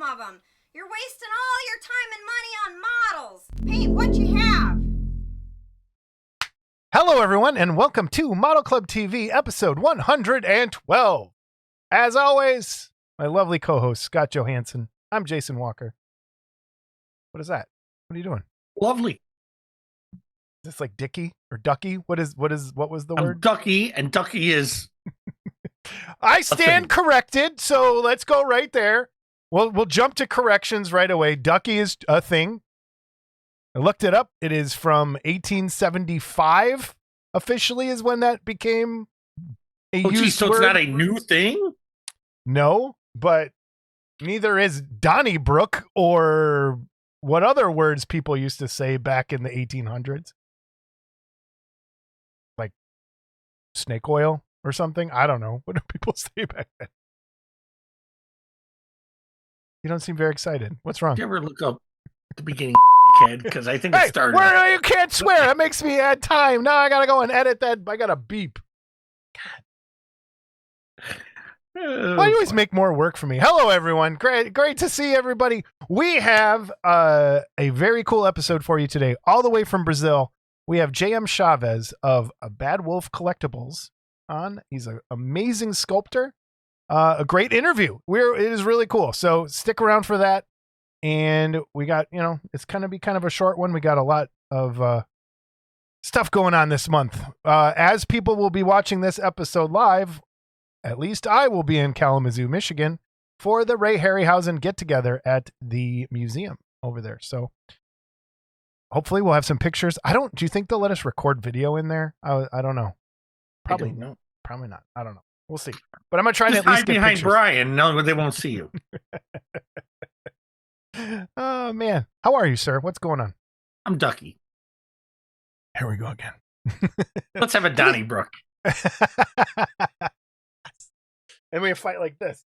of them. You're wasting all your time and money on models. Paint what you have. Hello, everyone, and welcome to Model Club TV, episode 112. As always, my lovely co-host, Scott Johansson. I'm Jason Walker. What is that? What are you doing? Lovely. Is this like Dicky or Ducky? What was the I'm word? Ducky, and Ducky is... I stand corrected, so let's go right there. We'll jump to corrections right away. Ducky is a thing. I looked it up. It is from 1875. Officially is when that became a used so word. It's not a new thing? No, but neither is Donnybrook or what other words people used to say back in the 1800s. Like snake oil or something. I don't know. What do people say back then? You don't seem very excited. What's wrong? Did you ever look up the beginning, kid? Because I think it started... Where you can't swear. That makes me add time. Now I got to go and edit that. I got to beep. God. Why do you always make more work for me? Hello, everyone. Great to see everybody. We have a very cool episode for you today. All the way from Brazil, we have JM Chaves of Bad Wolf Collectibles on. He's an amazing sculptor. A great interview. It is really cool. So stick around for that. And we got, it's going to be kind of a short one. We got a lot of stuff going on this month. As people will be watching this episode live, at least I will be in Kalamazoo, Michigan for the Ray Harryhausen get-together at the museum over there. So hopefully we'll have some pictures. Do you think they'll let us record video in there? I don't know. Probably not. Probably not. I don't know. We'll see. But I'm going to try to at least get behind pictures. Brian. No, they won't see you. Oh, man. How are you, sir? What's going on? I'm Ducky. Here we go again. Let's have a Donnybrook. And we fight like this.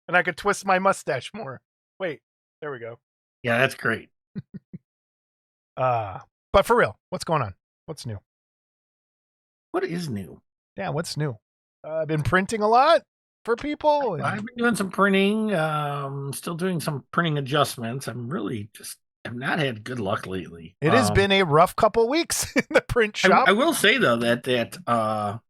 And I could twist my mustache more. Wait, there we go. Yeah, that's great. But for real, what's going on? What's new? What is new? Yeah, what's new? I've been printing a lot for people. I've been doing some printing. Still doing some printing adjustments. I'm really I've not had good luck lately. It has been a rough couple weeks in the print shop. I will say though that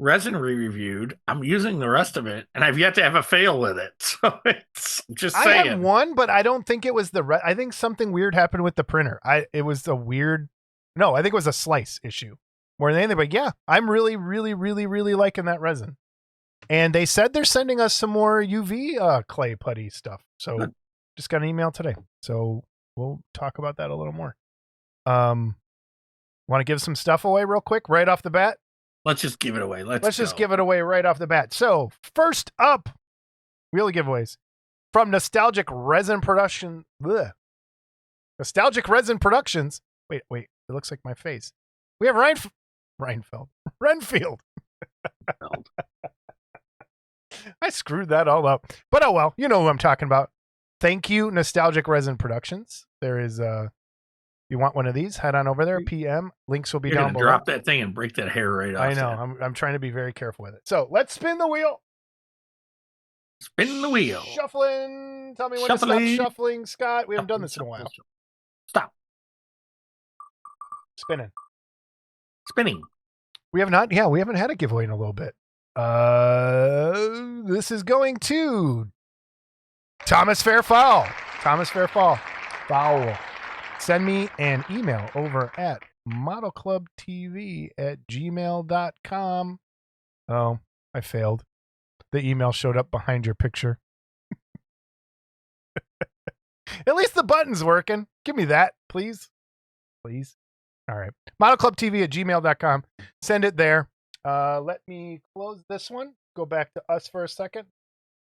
resin reviewed. I'm using the rest of it, and I've yet to have a fail with it. So it's just saying. I had one, but I don't think it was I think something weird happened with the printer. It was a weird. No, I think it was a slice issue more than anything. But yeah, I'm really, really, really, really liking that resin. And they said they're sending us some more UV clay putty stuff. So just got an email today. So we'll talk about that a little more. Want to give some stuff away real quick right off the bat? Let's just give it away. Let's just give it away right off the bat. So first up, wheel giveaways from Nostalgic Resin Production. Bleh. Nostalgic Resin Productions. Wait. It looks like my face. We have Renfield. I screwed that all up. But oh well, you know who I'm talking about. Thank you, Nostalgic Resin Productions. There is you want one of these, head on over there. PM. Links will be down below. Drop that thing and break that hair right off. I know. I'm trying to be very careful with it. So let's spin the wheel. Spin the wheel. Shuffling. Tell me when to stop shuffling, Scott. We haven't done this in a while. Stop. Spinning. We have not. Yeah, we haven't had a giveaway in a little bit. This is going to Thomas Fairfowl. Fowl. Send me an email over at modelclubtv@gmail.com. Oh, I failed. The email showed up behind your picture. At least the button's working. Give me that, please. Please. All right. modelclubtv@gmail.com. Send it there. Let me close this one. Go back to us for a second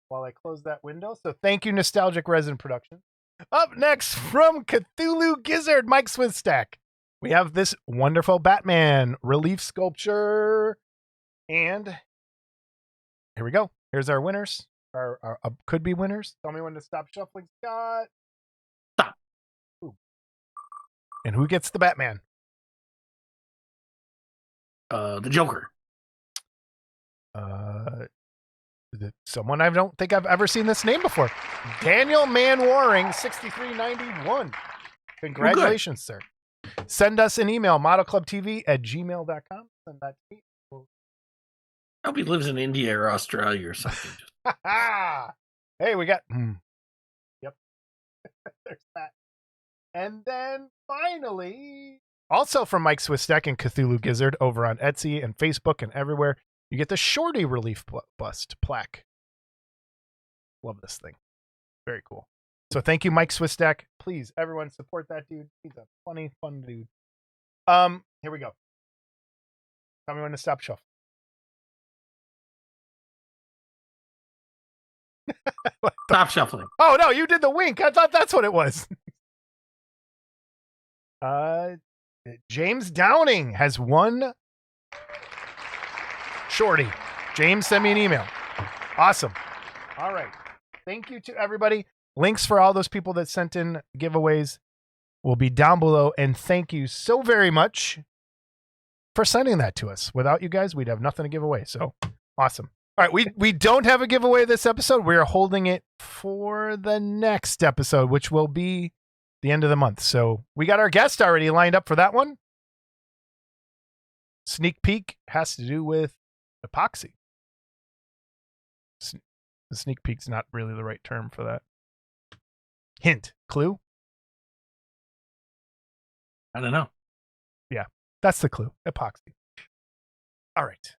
while I close that window. So thank you, Nostalgic Resin Production. Up next from Cthulhu Gizzard, Mike Swithstack. We have this wonderful Batman relief sculpture. And here we go. Here's our winners. Our could-be winners. Tell me when to stop shuffling, Scott. Stop. Ooh. And who gets the Batman? The Joker. someone I don't think I've ever seen this name before. Daniel Manwaring 6391. Congratulations, sir. Send us an email, modelclubtv@gmail.com. Send that to me. I hope he lives in India or Australia or something. Hey, we got. Yep. There's that. And then finally, also from Mike Swistek and Cthulhu Gizzard over on Etsy and Facebook and everywhere, you get the Shorty Relief Bust plaque. Love this thing. Very cool. So thank you, Mike Swistek. Please, everyone, support that dude. He's a funny, fun dude. Here we go. Tell me when to stop shuffling. Stop shuffling. Oh no, you did the wink. I thought that's what it was. James Downing has won Shorty. James, send me an email. Awesome. All right. Thank you to everybody. Links for all those people that sent in giveaways will be down below. And thank you so very much for sending that to us. Without you guys, we'd have nothing to give away. So awesome. All right. We don't have a giveaway this episode. We're holding it for the next episode, which will be the end of the month. So we got our guest already lined up for that one. Sneak peek has to do with epoxy. The sneak peek's not really the right term for that. Hint, clue? I don't know. Yeah, that's the clue. Epoxy. All right.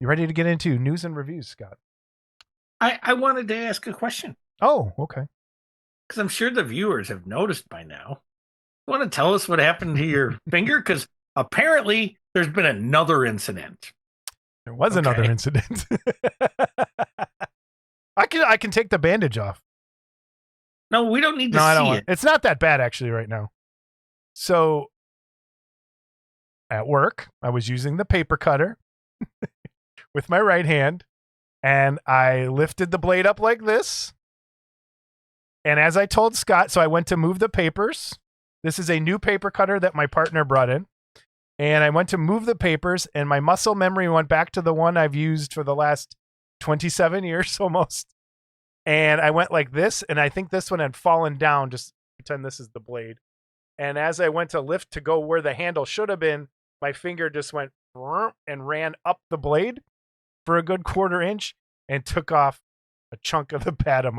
You ready to get into news and reviews, Scott? I wanted to ask a question. Oh, okay. Because I'm sure the viewers have noticed by now. You want to tell us what happened to your finger? Because apparently there's been another incident. There was another incident. I can take the bandage off. No, we don't need to I see don't it. It's not that bad actually right now. So at work, I was using the paper cutter with my right hand, and I lifted the blade up like this. And as I told Scott, so I went to move the papers. This is a new paper cutter that my partner brought in. And I went to move the papers, and my muscle memory went back to the one I've used for the last 27 years almost. And I went like this, and I think this one had fallen down. Just pretend this is the blade. And as I went to lift to go where the handle should have been, my finger just went and ran up the blade for a good 1/4 inch and took off a chunk of the pad of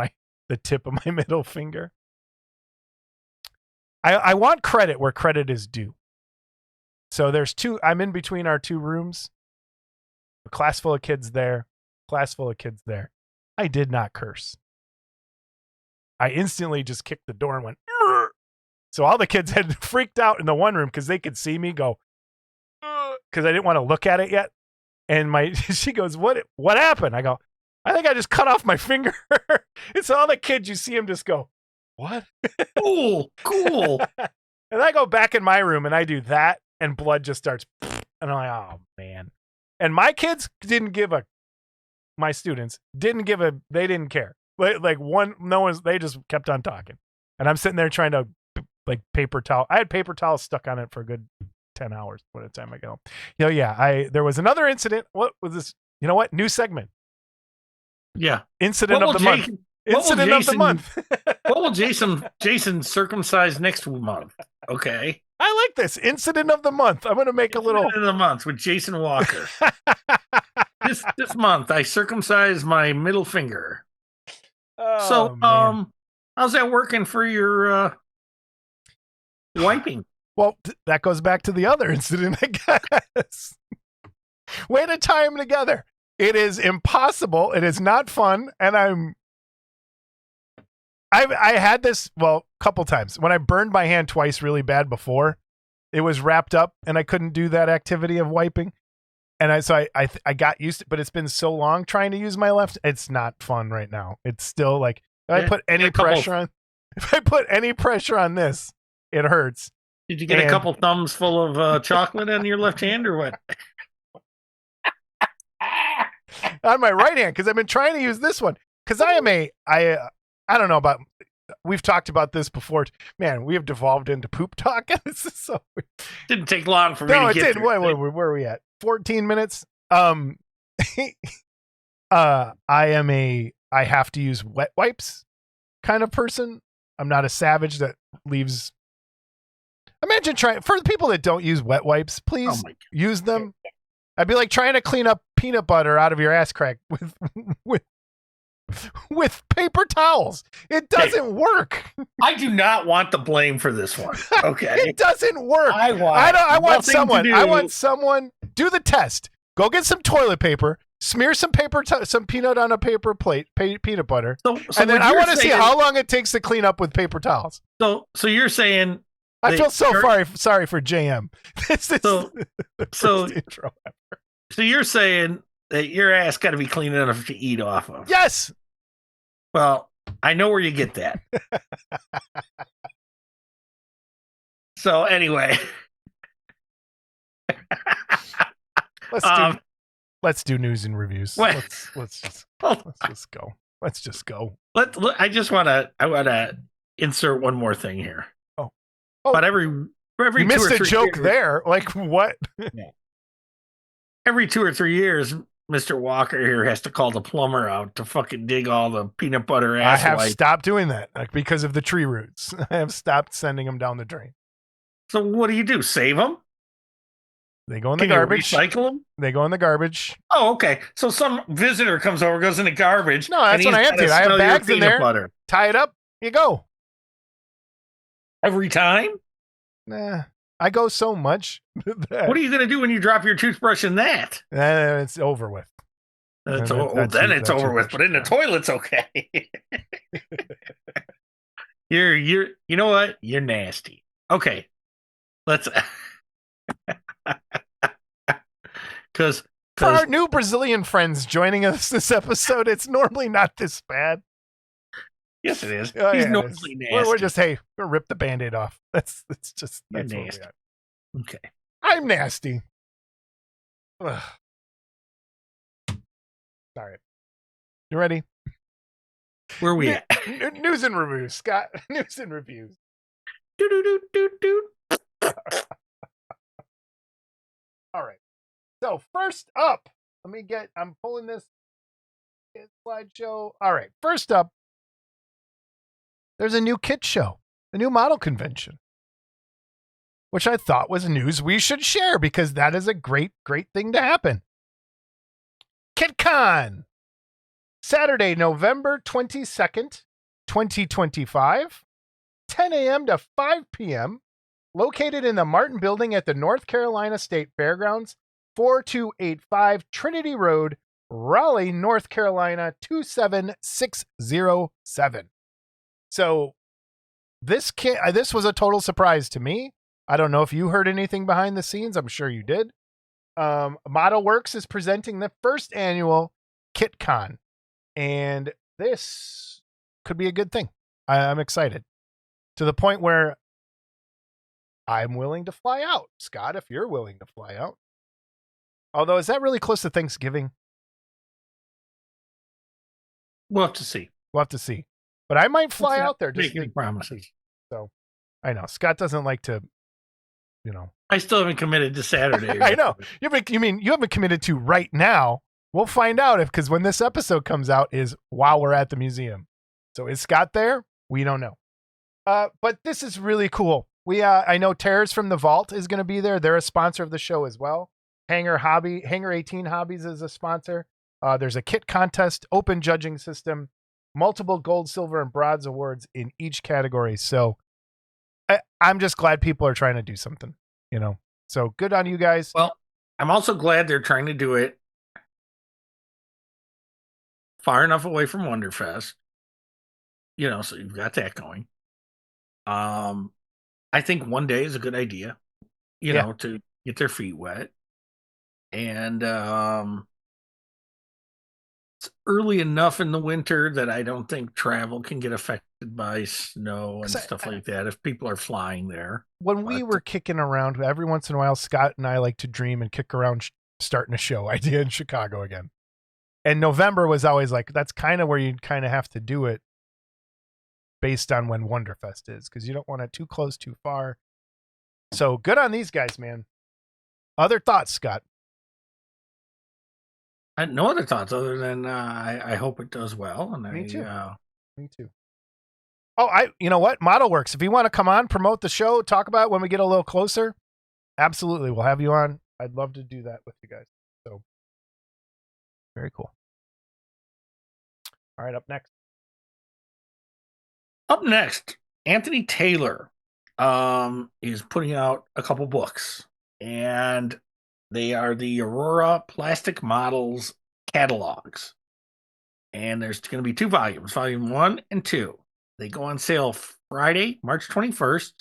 the tip of my middle finger. I want credit where credit is due. So I'm in between our two rooms. A class full of kids there. Class full of kids there. I did not curse. I instantly just kicked the door and went, "Urgh!" So all the kids had freaked out in the one room because they could see me go, because I didn't want to look at it yet. And she goes, what happened? I go, I think I just cut off my finger. And so all the kids, you see them just go, what? Cool. And I go back in my room and I do that, and blood just starts. And I'm like, oh man. And my kids my students they didn't care. They just kept on talking. And I'm sitting there trying to paper towel. I had paper towels stuck on it for a good 10 hours by the time I go. There was another incident. What was this? You know what? New segment. Yeah. Incident of the month. Incident of the month. What will Jason circumcise next month? Okay. I like this. Incident of the month. I'm going to make a little. Incident of the month with Jason Walker. This month, I circumcised my middle finger. Oh, so, man. how's that working for your wiping? Well, that goes back to the other incident, I guess. Way to tie them together. It is impossible. It is not fun. And I had this, a couple times. When I burned my hand twice really bad before, it was wrapped up and I couldn't do that activity of wiping. And I got used to it, but it's been so long trying to use my left. It's not fun right now. It's still like, if I put any pressure on this, it hurts. Did you get a couple thumbs full of chocolate on your left hand or what? On my right hand, because I've been trying to use this one. Because I don't know about, we've talked about this before. Man, we have devolved into poop talk. This is so weird. Didn't take long for me to get didn't. Wait, where are we at? 14 minutes. I have to use wet wipes kind of person. I'm not a savage that leaves. Imagine trying, for the people that don't use wet wipes, please use them. I'd be like trying to clean up peanut butter out of your ass crack with with paper towels. It doesn't work. I do not want the blame for this one. Okay. It doesn't work. I want someone do the test. Go get some toilet paper, smear some some peanut on a paper plate, peanut butter. So and then I want to see how long it takes to clean up with paper towels. So you're saying I feel so sorry for JM. This is the first intro ever. So you're saying that your ass got to be clean enough to eat off of. Yes. Well, I know where you get that. So anyway, let's do news and reviews. Let's just go. Let's just go. I want to insert one more thing here. Oh, but every you 2 missed or 3 a joke years, there. Like what? Yeah. Every 2 or 3 years, Mr. Walker here has to call the plumber out to fucking dig all the peanut butter ass. I have stopped doing that, like, because of the tree roots. I have stopped sending them down the drain. So what do? Save them? They go in the garbage. You recycle them? They go in the garbage. Oh, okay. So some visitor comes over, goes in the garbage. No, that's when I empty it. I have bags in there. Butter. Tie it up. You go. Every time? Nah. I go so much. What are you going to do when you drop your toothbrush in that? It's over with. Then it's over with. But in the toilet's okay. You know what? You're nasty. Okay, let's. Because for our new Brazilian friends joining us this episode, it's normally not this bad. Yes, it is. He's normally nasty. We're just we'll rip the Band-Aid off. That's nasty. Okay. I'm nasty. Ugh. Sorry. You ready? Where are we at? News and reviews, Scott. News and reviews. All right. So first up, I'm pulling this slideshow. All right. First up, there's a new kit show, a new model convention, which I thought was news we should share because that is a great, great thing to happen. KitCon, Saturday, November 22nd, 2025, 10 a.m. to 5 p.m., located in the Martin Building at the North Carolina State Fairgrounds, 4285 Trinity Road, Raleigh, North Carolina, 27607. So this was a total surprise to me. I don't know if you heard anything behind the scenes. I'm sure you did. Model Works is presenting the first annual KitCon, and this could be a good thing. I'm excited to the point where I'm willing to fly out. Scott, if you're willing to fly out. Although, is that really close to Thanksgiving? We'll have to see. But I might fly out there. Just make promises. So, I know Scott doesn't like to, I still haven't committed to Saturday. I know. You haven't committed to right now. We'll find out because when this episode comes out is while we're at the museum. So is Scott there? We don't know. But this is really cool. I know Terrors from the Vault is going to be there. They're a sponsor of the show as well. Hangar 18 Hobbies is a sponsor. There's a kit contest, open judging system, multiple gold, silver, and bronze awards in each category. So I'm just glad people are trying to do something, So good on you guys. Well, I'm also glad they're trying to do it far enough away from Wonderfest. So you've got that going. I think one day is a good idea, to get their feet wet. And it's early enough in the winter that I don't think travel can get affected by snow and stuff like that if people are flying there. When we were kicking around, every once in a while, Scott and I like to dream and kick around starting a show idea in Chicago again. And November was always like, that's kind of where you kind of have to do it based on when Wonderfest is, because you don't want it too close, too far. So good on these guys, man. Other thoughts, Scott? No other thoughts other than I hope it does well. And Me too. I, Me too. Oh, you know what? Model Works. If you want to come on, promote the show, talk about it when we get a little closer, absolutely, we'll have you on. I'd love to do that with you guys. So, very cool. All right, up next. Up next, Anthony Taylor is putting out a couple books, and they are the Aurora Plastic Models catalogs. And there's going to be 2 volumes, volume 1 and 2. They go on sale Friday, March 21st.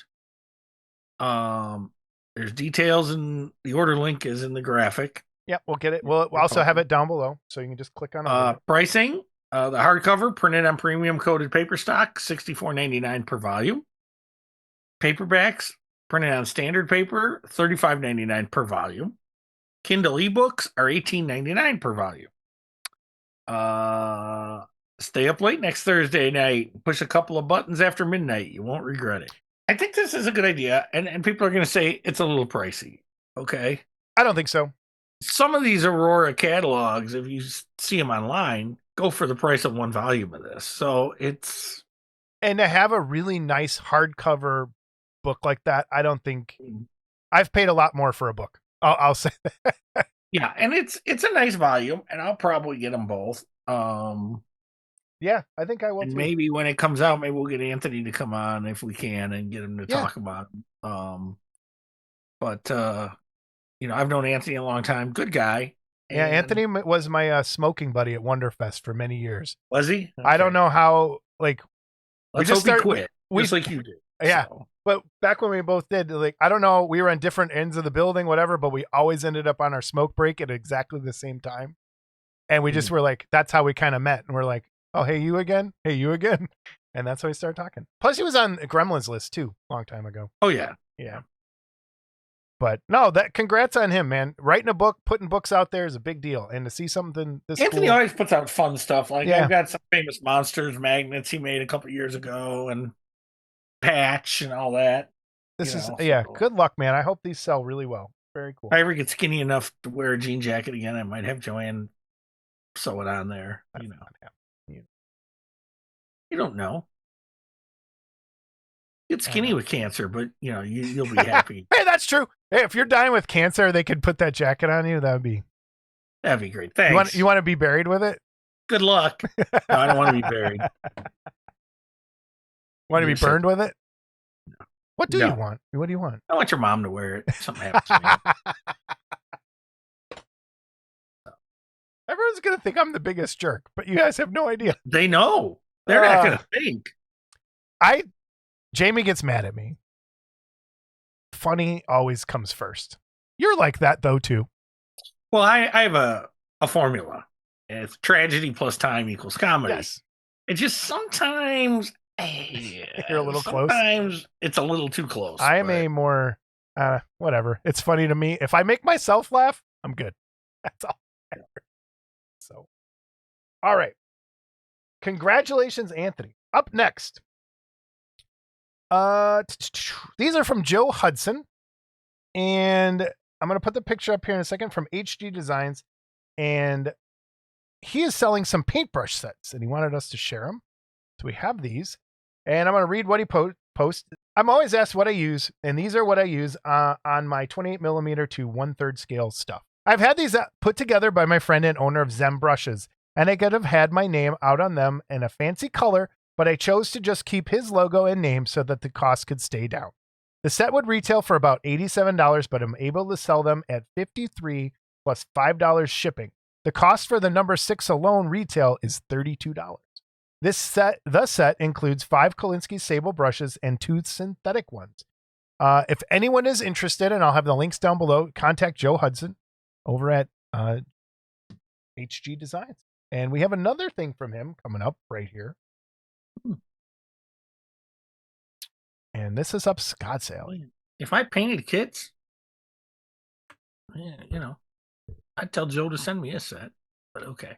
There's details, and the order link is in the graphic. Yep, we'll get it. We'll also have it down below, so you can just click on it. Pricing, the hardcover printed on premium coated paper stock, $64.99 per volume. Paperbacks printed on standard paper, $35.99 per volume. Kindle ebooks are $18.99 per volume. Stay up late next Thursday night. Push a couple of buttons after midnight. You won't regret it. I think this is a good idea, and people are going to say it's a little pricey. Okay. I don't think so. Some of these Aurora catalogs, if you see them online, go for the price of 1 volume of this. So it's... And to have a really nice hardcover book like that, I don't think... I've paid a lot more for a book. I'll say that. Yeah, and it's a nice volume, and I'll probably get them both. Yeah, I think I will and too. Maybe when it comes out, maybe we'll get Anthony to come on if we can and get him to talk about it. But I've known Anthony a long time. Good guy. Yeah, Anthony was my smoking buddy at Wonderfest for many years. Was he? Okay. I don't know how, Let's hope he quit. Just like you did. Yeah. So. But back when we both did, I don't know, we were on different ends of the building, whatever, but we always ended up on our smoke break at exactly the same time. And we just were like, that's how we kind of met. And we're like, oh, hey, you again? Hey, you again? And that's how we started talking. Plus, he was on Gremlin's list, too, a long time ago. Oh, yeah. Yeah. But no, congrats on him, man. Writing a book, putting books out there is a big deal. And to see something this Anthony always puts out fun stuff. I've got some famous monsters magnets he made a couple years ago, and patch and all that. Good luck, man. I hope these sell really well. Very cool. If I ever get skinny enough to wear a jean jacket again, I might have Joanne sew it on there. You don't know. Get skinny with cancer, but you'll be happy. Hey, that's true. Hey, if you're dying with cancer, they could put that jacket on you. That'd be great. Thanks. You want to be buried with it? Good luck. No, I don't want to be buried. Want to be burned with it? No. What do you want? What do you want? I want your mom to wear it if something happens to me. Everyone's going to think I'm the biggest jerk, but you guys have no idea. They know. They're not going to think. Jamie gets mad at me. Funny always comes first. You're like that, though, too. Well, I have a formula. It's tragedy plus time equals comedy. Yes. It's just sometimes... You're a little close. Sometimes it's a little too close. I am a more whatever. It's funny to me. If I make myself laugh, I'm good. That's all. So, all right. Congratulations, Anthony. Up next. These are from Joe Hudson, and I'm going to put the picture up here in a second from HG Designs, and he is selling some paintbrush sets, and he wanted us to share them. So we have these, and I'm going to read what he posts. I'm always asked what I use, and these are what I use on my 28 millimeter to 1/3 scale stuff. I've had these put together by my friend and owner of Zem Brushes, and I could have had my name out on them in a fancy color, but I chose to just keep his logo and name so that the cost could stay down. The set would retail for about $87, but I'm able to sell them at $53 plus $5 shipping. The cost for the number 6 alone retail is $32. The set includes 5 Kolinsky Sable brushes and 2 synthetic ones. If anyone is interested, and I'll have the links down below, contact Joe Hudson over at HG Designs. And we have another thing from him coming up right here. And this is up Scott's alley. If I painted kits, I'd tell Joe to send me a set, but okay.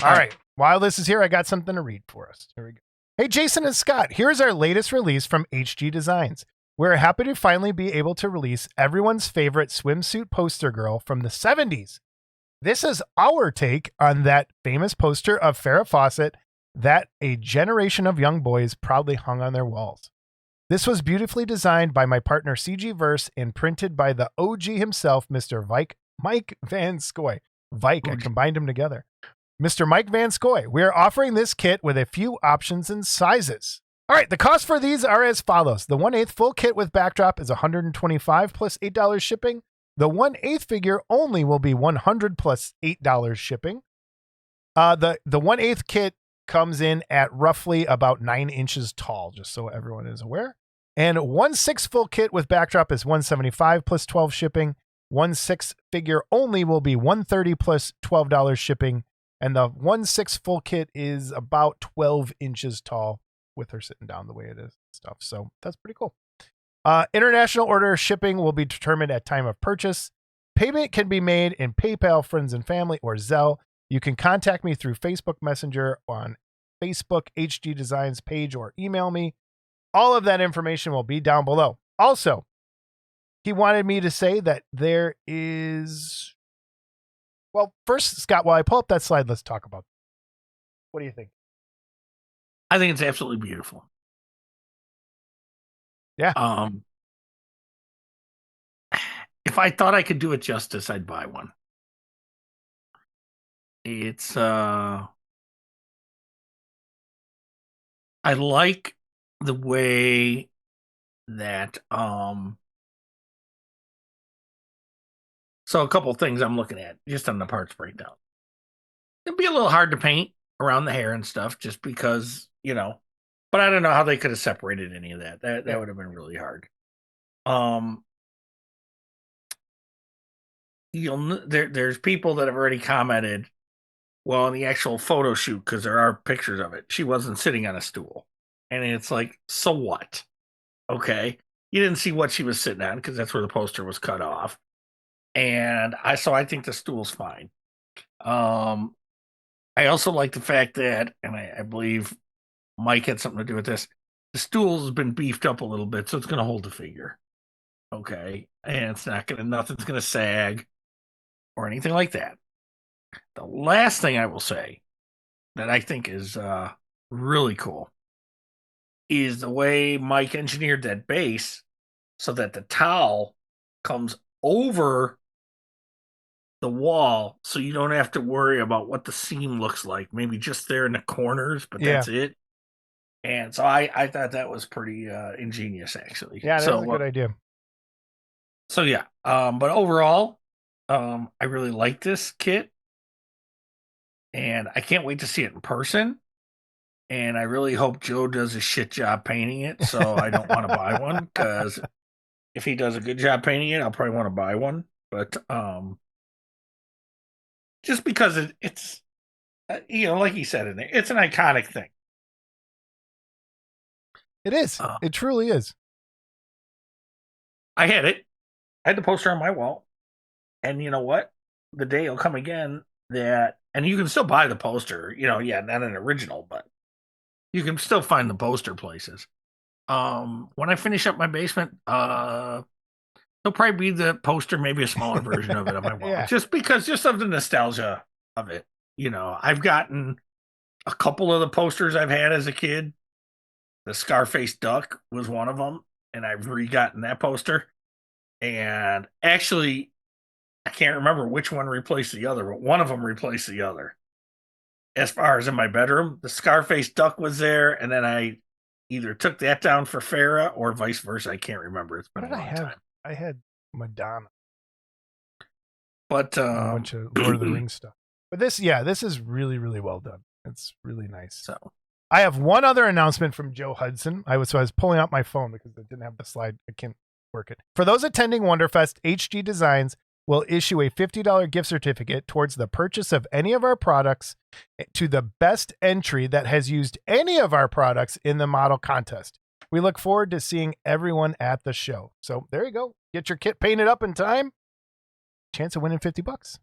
All right. While this is here, I got something to read for us. Here we go. Hey, Jason and Scott, here's our latest release from HG Designs. We're happy to finally be able to release everyone's favorite swimsuit poster girl from the 70s. This is our take on that famous poster of Farrah Fawcett that a generation of young boys proudly hung on their walls. This was beautifully designed by my partner CG Verse and printed by the OG himself, Mr. Mike Van Scoy. Vike, I combined them together. Mr. Mike Van Scoy. We are offering this kit with a few options and sizes. All right, the cost for these are as follows. The 1/8 full kit with backdrop is $125 plus $8 shipping. The 1/8 figure only will be $100 plus $8 shipping. The 1/8 kit comes in at roughly about 9 inches tall, just so everyone is aware. And 1/6 full kit with backdrop is $175 plus $12 shipping. 1/6 figure only will be $130 plus $12 shipping. And the 1/6 full kit is about 12 inches tall with her sitting down the way it is stuff. So that's pretty cool. International order shipping will be determined at time of purchase. Payment can be made in PayPal, Friends and Family, or Zelle. You can contact me through Facebook Messenger on Facebook HG Designs page or email me. All of that information will be down below. Also, he wanted me to say that there is... Well, first, Scott, while I pull up that slide, let's talk about it. What do you think? I think it's absolutely beautiful. Yeah. If I thought I could do it justice, I'd buy one. It's I like the way that so a couple things I'm looking at just on the parts breakdown. It'd be a little hard to paint around the hair and stuff just because, but I don't know how they could have separated any of that. That would have been really hard. There's people that have already commented, well, in the actual photo shoot, because there are pictures of it, she wasn't sitting on a stool. And it's like, so what? Okay. You didn't see what she was sitting on because that's where the poster was cut off. And I think the stool's fine. I also like the fact that, and I believe Mike had something to do with this, the stool's been beefed up a little bit, so it's going to hold the figure. Okay. And nothing's going to sag or anything like that. The last thing I will say that I think is really cool is the way Mike engineered that base so that the towel comes over the wall so you don't have to worry about what the seam looks like. Maybe just there in the corners, but that's it. And so I thought that was pretty ingenious, actually. Yeah, that was a good idea. So yeah, but overall, I really like this kit, and I can't wait to see it in person. And I really hope Joe does a shit job painting it, so I don't want to buy one, because if he does a good job painting it, I'll probably want to buy one. But just because it's like he said in there, it's an iconic thing. It is. It truly is. I had it. I had the poster on my wall. And you know what? The day will come again that, and you can still buy the poster, not an original, but you can still find the poster places. When I finish up my basement, there'll probably be the poster, maybe a smaller version of it on my wall. Yeah. Just of the nostalgia of it. I've gotten a couple of the posters I've had as a kid. The Scarface Duck was one of them, and I've re-gotten that poster. And actually, I can't remember which one replaced the other, but one of them replaced the other. As far as in my bedroom, the Scarface Duck was there, and then I either took that down for Farrah or vice versa. I can't remember. It's been a long time. I had Madonna. But a bunch of Lord of the Rings stuff. But this is really, really well done. It's really nice. So I have one other announcement from Joe Hudson. I was pulling out my phone because I didn't have the slide. I can't work it. For those attending Wonderfest, HG Designs will issue a $50 gift certificate towards the purchase of any of our products to the best entry that has used any of our products in the model contest. We look forward to seeing everyone at the show. So there you go. Get your kit painted up in time. Chance of winning $50.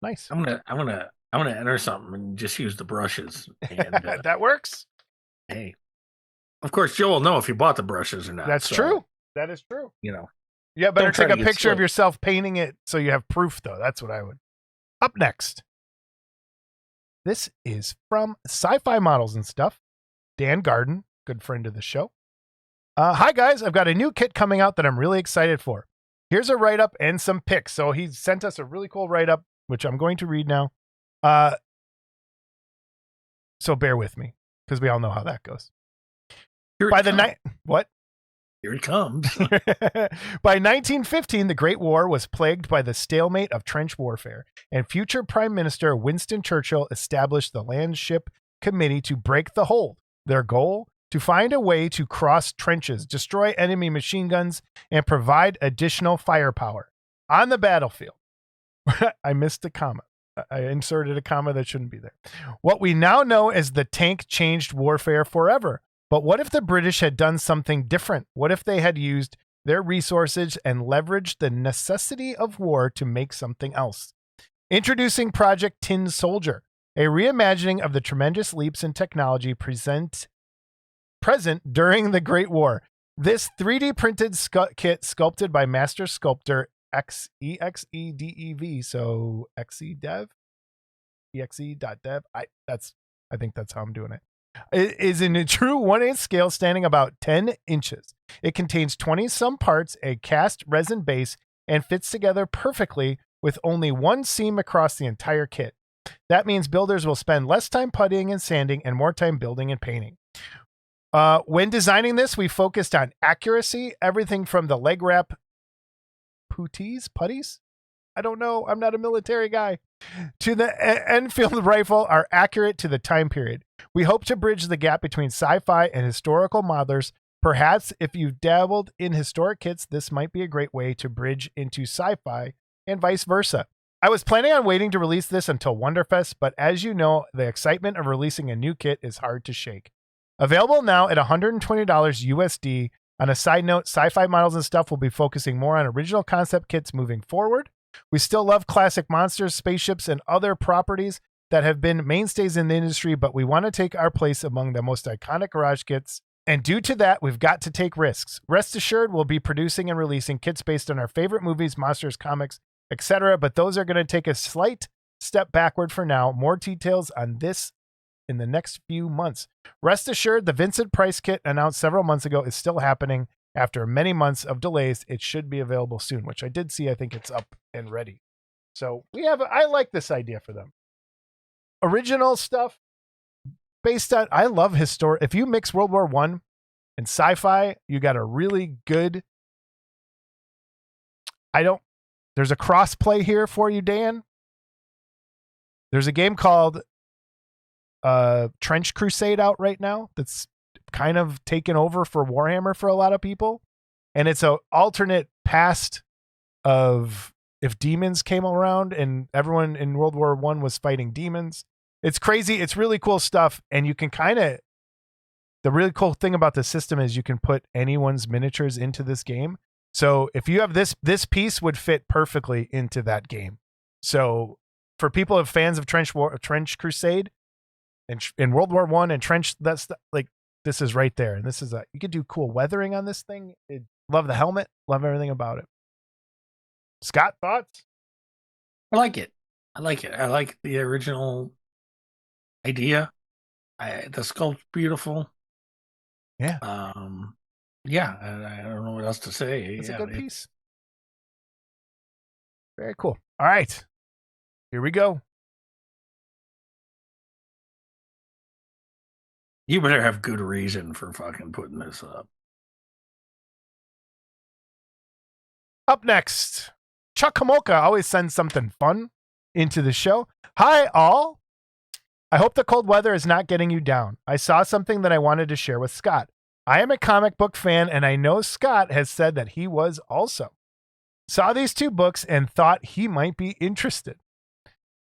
Nice. I'm gonna enter something and just use the brushes. And, that works. Hey, of course, Joe will know if you bought the brushes or not. That's true. That is true. You better take a picture of yourself painting it so you have proof, though. That's what I would. Up next, this is from Sci-Fi Models and Stuff. Dan Garden, good friend of the show. Hi, guys. I've got a new kit coming out that I'm really excited for. Here's a write-up and some pics. So he sent us a really cool write-up, which I'm going to read now. So bear with me, because we all know how that goes. By the night, what? Here it comes. By 1915, the Great War was plagued by the stalemate of trench warfare, and future Prime Minister Winston Churchill established the Landship Committee to break the hold. Their goal? To find a way to cross trenches, destroy enemy machine guns, and provide additional firepower on the battlefield. I missed a comma. I inserted a comma that shouldn't be there. What we now know as the tank changed warfare forever. But what if the British had done something different? What if they had used their resources and leveraged the necessity of war to make something else? Introducing Project Tin Soldier, a reimagining of the tremendous leaps in technology present during the Great War. This 3D printed kit sculpted by master sculptor EXEDEV, so XEDev, exe.dev. I think that's how I'm doing it. It is in a true 1/8 scale, standing about 10 inches. It contains 20-some parts, a cast resin base, and fits together perfectly with only one seam across the entire kit. That means builders will spend less time puttying and sanding and more time building and painting. When designing this, we focused on accuracy, everything from the leg wrap putties? I don't know. I'm not a military guy. To the Enfield rifle are accurate to the time period. We hope to bridge the gap between sci-fi and historical modelers. Perhaps if you've dabbled in historic kits, this might be a great way to bridge into sci-fi and vice versa. I was planning on waiting to release this until Wonderfest, but as you know, the excitement of releasing a new kit is hard to shake. Available now at $120 USD. On a side note, Sci-Fi Models and Stuff will be focusing more on original concept kits moving forward. We still love classic monsters, spaceships, and other properties that have been mainstays in the industry, but we want to take our place among the most iconic garage kits. And due to that, we've got to take risks. Rest assured, we'll be producing and releasing kits based on our favorite movies, monsters, comics, etc., but those are going to take a slight step backward for now. More details on this in the next few months. Rest assured, the Vincent Price kit announced several months ago is still happening. After many months of delays, it should be available soon, which I did see. I think it's up and ready. So I like this idea for them. Original stuff based on, I love historic. If you mix World War I and sci-fi, you got a really good, there's a cross play here for you, Dan. There's a game called Trench Crusade out right now that's kind of taken over for Warhammer for a lot of people, and it's an alternate past of if demons came around and everyone in World War I was fighting demons. It's crazy. It's really cool stuff, and you can the really cool thing about the system is you can put anyone's miniatures into this game. So if you have this piece would fit perfectly into that game. So for people of fans of Trench Crusade and World War I and Trench, that's like, this is right there. And this is you could do cool weathering on this thing. Love the helmet. Love everything about it. Scott, thoughts? I like it. I like the original idea. The sculpt's beautiful. Yeah. Yeah. I don't know what else to say. It's a good piece. Very cool. All right. Here we go. You better have good reason for fucking putting this up. Up next, Chuck Homolka always sends something fun into the show. Hi, all. I hope the cold weather is not getting you down. I saw something that I wanted to share with Scott. I am a comic book fan, and I know Scott has said that he was also. Saw these two books and thought he might be interested.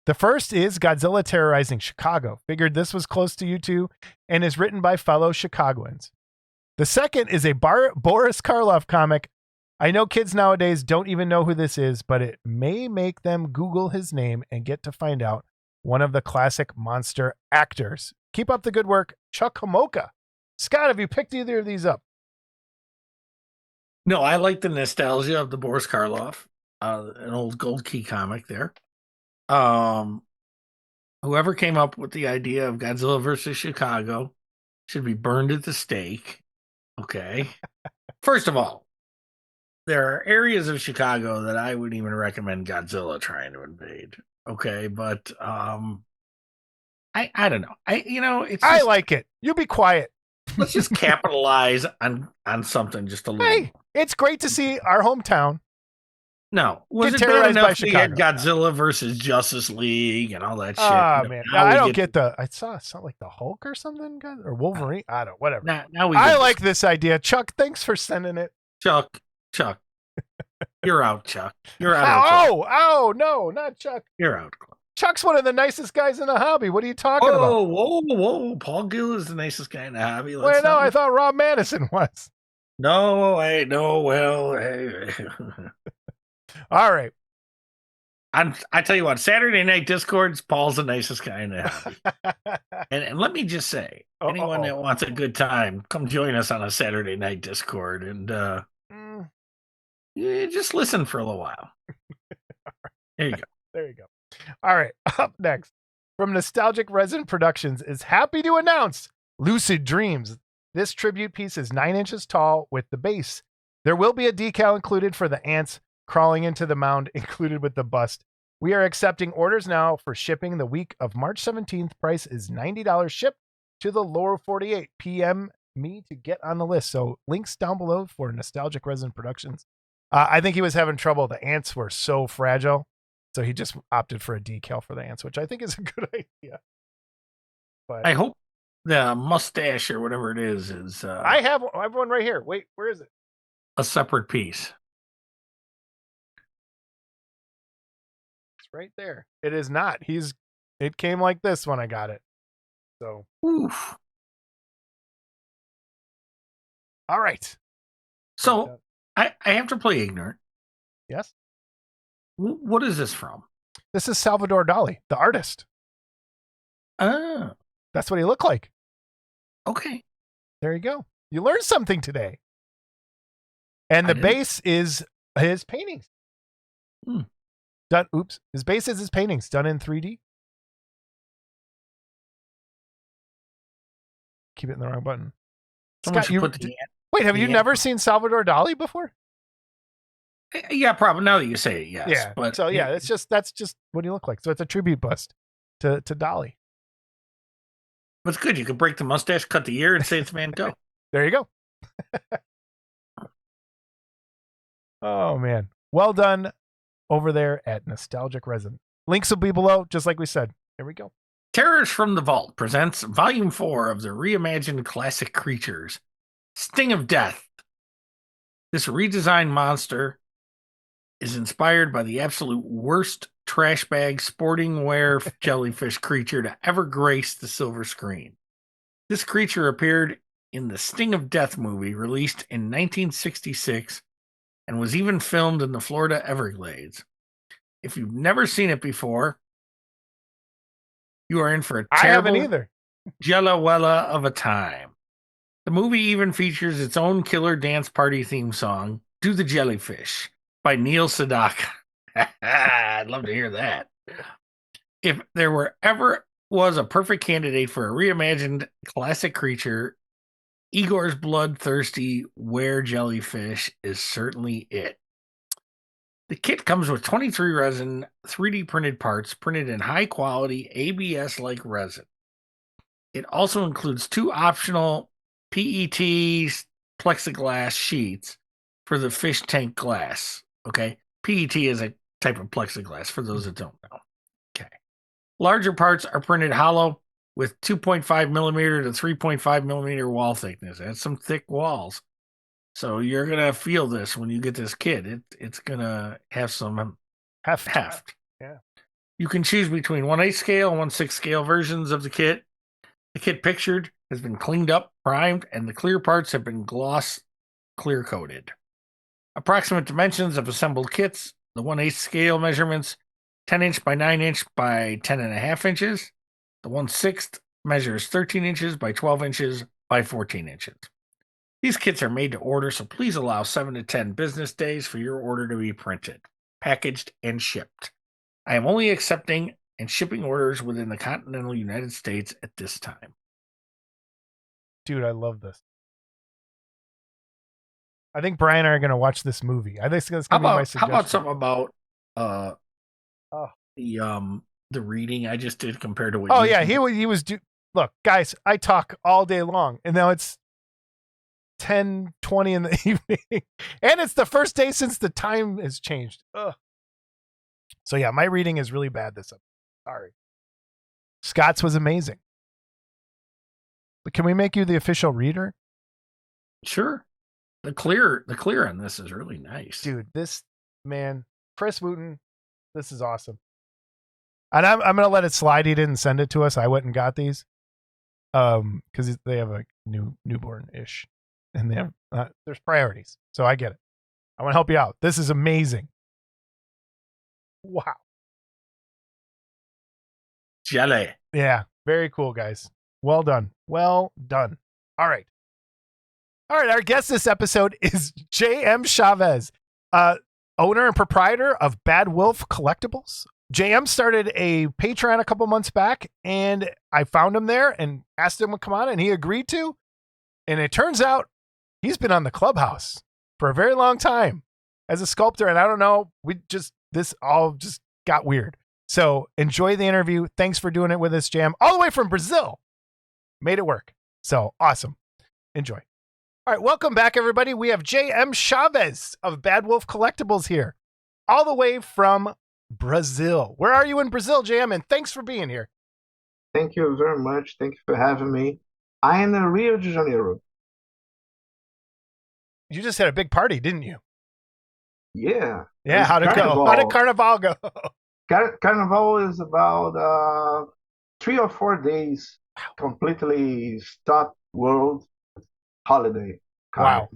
The first is Godzilla Terrorizing Chicago. Figured this was close to you two and is written by fellow Chicagoans. The second is a Boris Karloff comic. I know kids nowadays don't even know who this is, but it may make them Google his name and get to find out one of the classic monster actors. Keep up the good work, Chuck Homolka. Scott, have you picked either of these up? No, I like the nostalgia of the Boris Karloff, an old Gold Key comic there. Um, whoever came up with the idea of Godzilla versus Chicago should be burned at the stake. Okay. First of all, there are areas of Chicago that I wouldn't even recommend Godzilla trying to invade. Okay, but I don't know. It's I just like it. You be quiet. let's just capitalize on something just a little. Hey, it's great to see our hometown No, was get it bad terrorized by enough they had Chicago. Godzilla versus Justice League and all that shit? Oh man, no, Now I we don't get get the. I saw something like the Hulk or something, or Wolverine. I don't. Whatever. now we I get like this idea, Chuck. Thanks for sending it. Chuck, you're out, Chuck. You're out of the club. Oh, no, not Chuck. You're out. Chuck's one of the nicest guys in the hobby. What are you talking about? Whoa! Paul Gill is the nicest guy in the hobby. Wait, no, I thought Rob Madison was. No, I know. Well, hey. All right. I tell you what, Saturday Night Discords, Paul's the nicest guy in the hobby. and let me just say, anyone that wants a good time, come join us on a Saturday Night Discord and just listen for a little while. There you go. There you go. All right. Up next, from Nostalgic Resin Productions, is happy to announce Lucid Dreams. This tribute piece is 9 inches tall with the base. There will be a decal included for the ants crawling into the mound, included with the bust. We are accepting orders now for shipping the week of March 17th. Price is $90 shipped to the lower 48. PM me to get on the list. So links down below for Nostalgic Resin Productions. I think he was having trouble. The ants were so fragile. So he just opted for a decal for the ants, which I think is a good idea. But I hope the mustache or whatever it is I have one right here. Wait, where is it? A separate piece. It's right there. It is not. It came like this when I got it. So oof. All right. So I have to play ignorant. Yes. What is this from? This is Salvador Dali, the artist. Oh. That's what he looked like. Okay. There you go. You learned something today. And the base is his paintings. His base is his paintings done in 3D. Keep it in the wrong button. Scott, wait, have you never seen Salvador Dali before? Yeah, probably. Now that you say it, yes. Yeah. But so yeah, that's just what he looked like. So it's a tribute bust to Dali. But it's good. You could break the mustache, cut the ear, and say it's Van Gogh. There you go. Oh man, well done over there at Nostalgic Resin. Links will be below, just like we said. Here we go. Terrors from the Vault presents Volume 4 of the reimagined classic creatures, Sting of Death. This redesigned monster is inspired by the absolute worst trash bag sporting wear jellyfish creature to ever grace the silver screen. This creature appeared in the Sting of Death movie released in 1966 and was even filmed in the Florida Everglades. If you've never seen it before, you are in for a terrible I haven't either. Jellawella of a time. The movie even features its own killer dance party theme song, Do the Jellyfish, by Neil Sedaka. I'd love to hear that. If there ever was a perfect candidate for a reimagined classic creature, Igor's bloodthirsty were jellyfish is certainly it. The kit comes with 23 resin 3D printed parts printed in high quality ABS-like resin. It also includes 2 optional PET plexiglass sheets for the fish tank glass. Okay. PET is a type of plexiglass for those that don't know. Okay. Larger parts are printed hollow with 2.5 millimeter to 3.5 millimeter wall thickness. That's some thick walls. So you're going to feel this when you get this kit. It's going to have some heft. Yeah. You can choose between 1/8 scale and 1/6 scale versions of the kit. The kit pictured has been cleaned up, primed, and the clear parts have been gloss clear coated. Approximate dimensions of assembled kits: the 1/8 scale measurements 10 inch by 9 inch by 10.5 inches. The 1/6 measures 13 inches by 12 inches by 14 inches. These kits are made to order, so please allow 7 to 10 business days for your order to be printed, packaged, and shipped. I am only accepting and shipping orders within the continental United States at this time. Dude, I love this. I think Brian and I are going to watch this movie. I think it's going to be my How suggestion. about something about Oh. the reading I just did compared to what? Oh yeah, he was. Look, guys, I talk all day long, and now it's 10:20 in the evening, and it's the first day since the time has changed. Ugh. So yeah, my reading is really bad this episode. Sorry. Scott's was amazing. But can we make you the official reader? Sure. The clear on this is really nice. Dude, this man, Chris Wooten, this is awesome. And I'm gonna let it slide. He didn't send it to us. I went and got these. Because they have a newborn-ish. And they have there's priorities. So I get it. I want to help you out. This is amazing. Wow. Jelly. Yeah, very cool, guys. Well done. Well done. All right. Our guest this episode is J.M. Chaves, owner and proprietor of Bad Wolf Collectibles. JM started a Patreon a couple months back, and I found him there and asked him to come on, and he agreed to. And it turns out he's been on the Clubhouse for a very long time as a sculptor. And I don't know, this all just got weird. So enjoy the interview. Thanks for doing it with us, JM, all the way from Brazil. Made it work. So awesome. Enjoy. All right, welcome back, everybody. We have J.M. Chaves of Bad Wolf Collectibles here, all the way from Brazil. Where are you in Brazil, JM? And thanks for being here. Thank you very much. Thank you for having me. I am in Rio de Janeiro. You just had a big party, didn't you? Yeah. Yeah, how'd it go? How did Carnival go? Carnival is about 3 or 4 days, completely stop world holiday. Wow.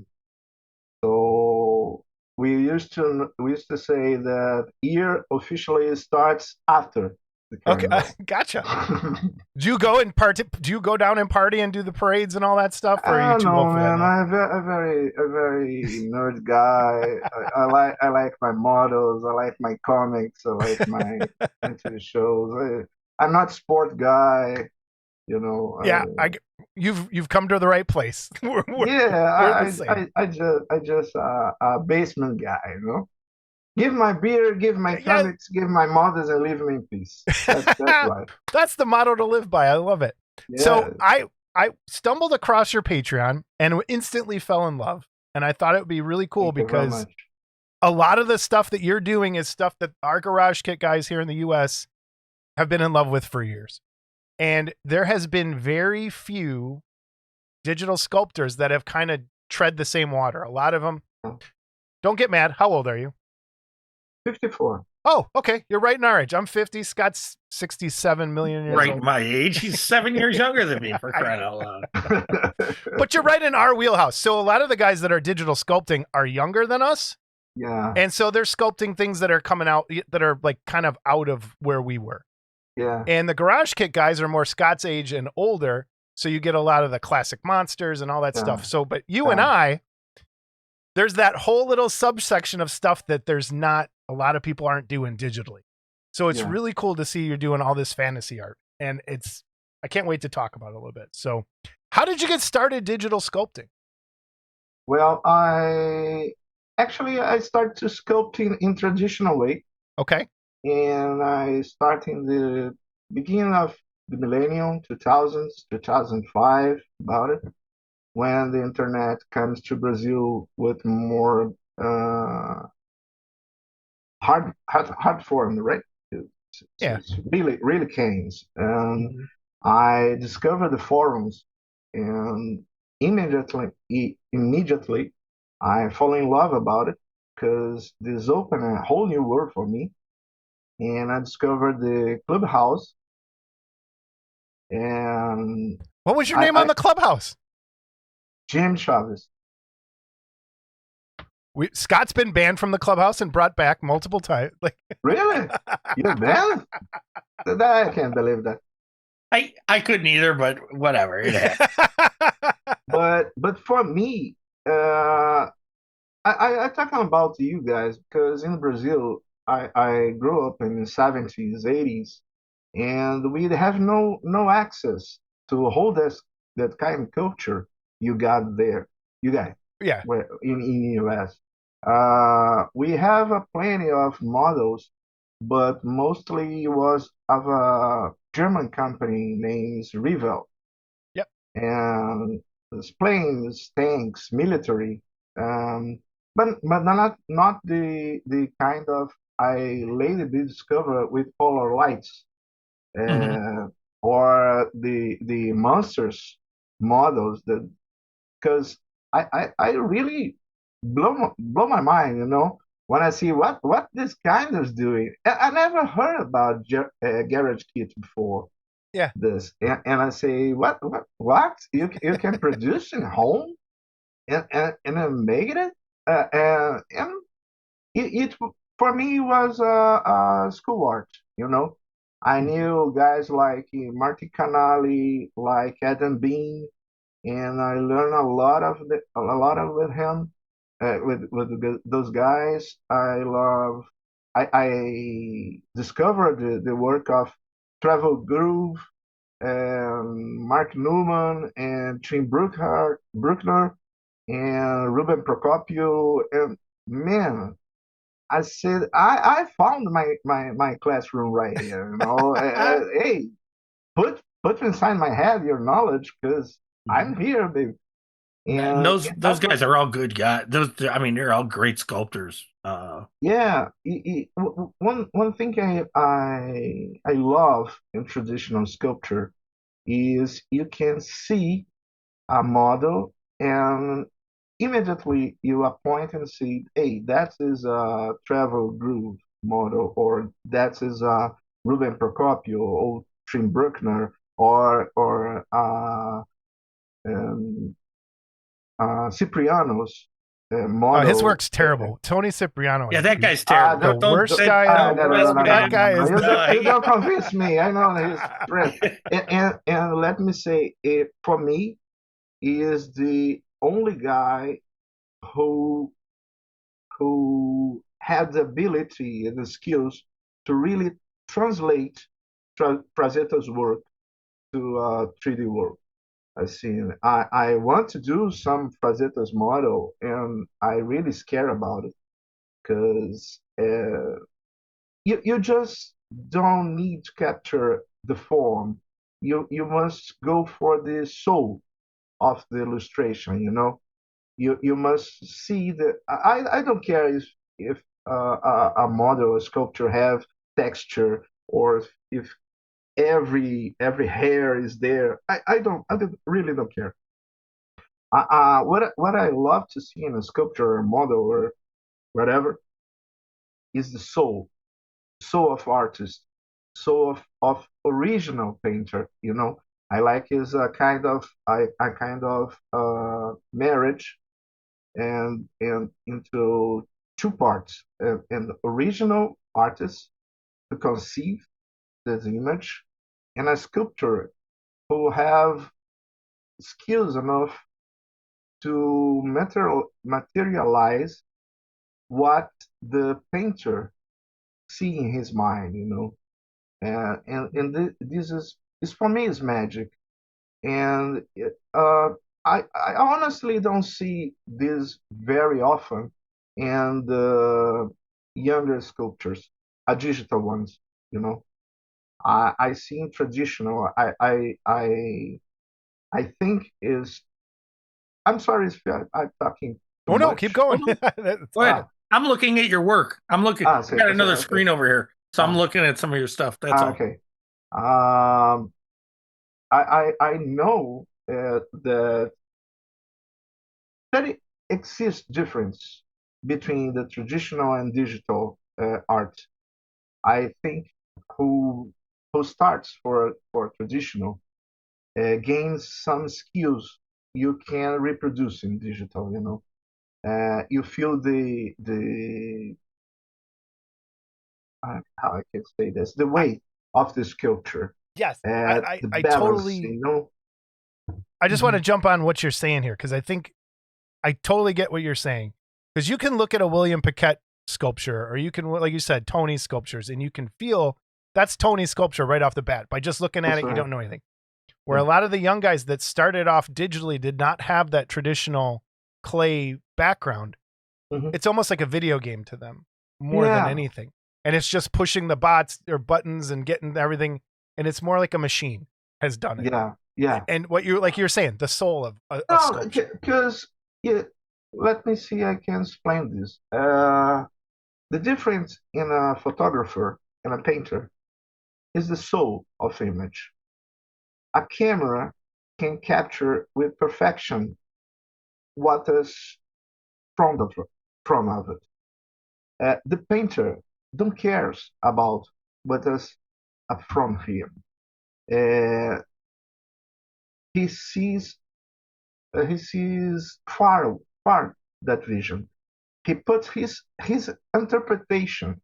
So we used to say that year officially starts after the Carnival. Okay, gotcha. Do you go and Do you go down and party and do the parades and all that stuff? Or are you too old for that man. now? I'm a very nerd guy. I like my models. I like my comics. I like my TV shows. I'm not sport guy. You know. Yeah, you've come to the right place. we're I just a basement guy. You know. Give my beer, give my comics, give my models, and leave me in peace. That's right. That's the motto to live by. I love it. Yeah. So I stumbled across your Patreon and instantly fell in love. And I thought it would be really cool because a lot of the stuff that you're doing is stuff that our Garage Kit guys here in the US have been in love with for years. And there has been very few digital sculptors that have kind of tread the same water. A lot of them. Don't get mad. How old are you? 54. Oh, okay. You're right in our age. I'm 50. Scott's 67 million years old. Right my age. He's 7 years younger than me, for crying out loud. But you're right in our wheelhouse. So a lot of the guys that are digital sculpting are younger than us. Yeah. And so they're sculpting things that are coming out that are like kind of out of where we were. Yeah. And the Garage Kit guys are more Scott's age and older. So you get a lot of the classic monsters and all that stuff. So, but you and I, there's that whole little subsection of stuff that there's not a lot of people aren't doing digitally. So it's really cool to see you're doing all this fantasy art. And I can't wait to talk about it a little bit. So how did you get started digital sculpting? Well, I started to sculpting in traditional way. Okay. And I started in the beginning of the millennium, 2000s, 2005, about it, when the internet comes to Brazil with more hard form, right? It's really came. And I discovered the forums, and immediately I fall in love about it because this opened a whole new world for me. And I discovered the Clubhouse. And what was your name on the Clubhouse? J.M. Chaves. Scott's been banned from the Clubhouse and brought back multiple times. Really? You're banned? I can't believe that. I couldn't either, but whatever. But for me, I talking about you guys because in Brazil I grew up in the 70s, 80s, and we have no access to hold that kind of culture you got there. You got Yeah. well, in the US. We have a plenty of models, but mostly was of a German company named Rivel, Yep. and it's planes, tanks, military, um, but not the kind of I later discovered with polar lights, Mhm. or the monsters models that, because I really blow my mind, when I see what this kind is doing. I never heard about garage kit before Yeah. this, and I say, what you can produce in home, and then make it, and it for me was school art, I knew guys like Marty Canali, like Adam Bean, and I learned a lot of with him, those guys. I discovered the work of Travel Groove, Mark Newman, and Tim Bruckner, and Ruben Procopio, and man, I said I found my classroom right here. Hey, put inside my head your knowledge, because I'm here, baby. And And those guys are all good guys. I mean, they're all great sculptors. yeah, one thing I love in traditional sculpture is you can see a model, and immediately you appoint and see, hey, that is a Travel Groove model, or that is a Ruben Procopio or Trim Bruckner, or um, Cipriano's His model. work's terrible. Tony Cipriano Yeah, is that the guy's terrible. the worst guy in the world. That guy is You don't convince me. I know he's friend. And let me say, for me, he is the only guy who had the ability and the skills to really translate Frazeta's work to 3D world. I see. I want to do some Frazeta's model, and I really scared about it, because you just don't need to capture the form. You must go for the soul of the illustration. You must see the. I don't care if a model, a sculpture have texture, or if every hair is there. I really don't care. What I love to see in a sculpture or model or whatever is the soul of artist, soul of original painter. I like his kind of marriage, and into two parts, an original artist to conceive this image, and a sculptor who have skills enough to materialize what the painter see in his mind, this is for me is magic, and I honestly don't see this very often in the younger sculptures, digital ones. I see in traditional. I think is. I'm sorry if I'm talking too Oh no, keep much. going. Go ahead. I'm looking at your work. I got another Okay. screen over here, so I'm Ah, looking at some of your stuff. That's all. okay. Um, I know that there exists difference between the traditional and digital art. I think who starts for traditional gains some skills you can reproduce in digital. You feel the how I can say this, the weight of the sculpture, Yes, the I balance. totally. I just want to jump on what you're saying here, because I think I totally get what you're saying. Because you can look at a William Paquette sculpture, or you can, like you said, Tony's sculptures, and you can feel that's Tony's sculpture right off the bat. By just looking at That's it, you right. don't know anything. Where Yeah. a lot of the young guys that started off digitally did not have that traditional clay background. Mhm. It's almost like a video game to them more than Yeah. anything. And it's just pushing the bots or buttons and getting everything. And it's more like a machine has done it. Yeah. And what you're saying, the soul of No, sculpture. because let me see. I can explain this. The difference in a photographer and a painter is the soul of image. A camera can capture with perfection what is front of it. The painter don't cares about what is up from him. Uh, he sees far that vision. He puts his interpretation.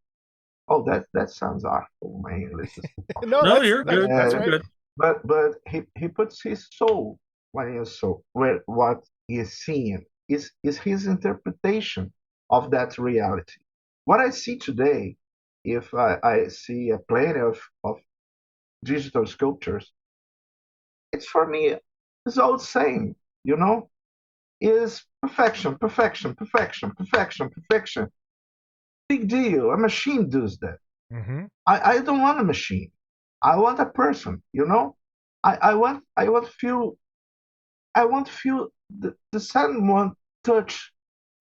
Oh, that sounds awful. My English is No, awful. No, you're good. that's You're right. good. But he puts his soul when he is soul where what he is seeing is his interpretation of that reality. What I see today, if I see a plenty of digital sculptures, it's for me it's all the same, you know, is perfection, perfection, perfection, perfection, perfection. Big deal. A machine does that. Mm-hmm. I don't want a machine. I want a person, you know? I want feel the someone touch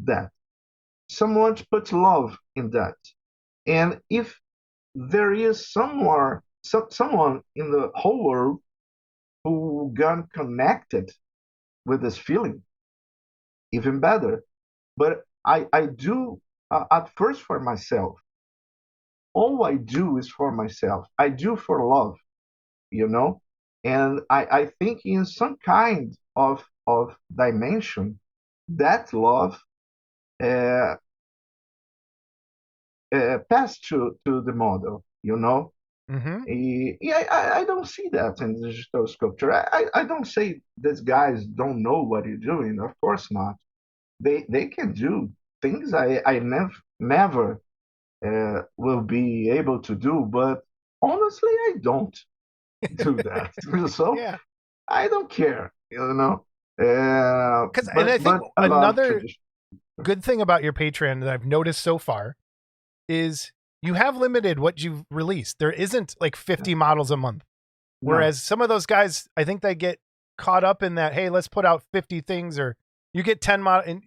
that. Someone put love in that. And if there is someone in the whole world who got connected with this feeling, even better. But I do at first for myself. All I do is for myself. I do for love, you know. And I think in some kind of dimension, that love uh, passed to the model, you know. Mm-hmm. Yeah, I don't see that in digital sculpture. I don't say these guys don't know what you're doing. Of course not. They can do things I never will be able to do, but honestly, I don't do that. So Yeah. I don't care, you know. And I think But I love another tradition. good thing about your Patreon that I've noticed so far is you have limited what you've released. There isn't like 50 models a month. No, Whereas some of those guys, I think they get caught up in that, hey, let's put out 50 things, or you get 10 models,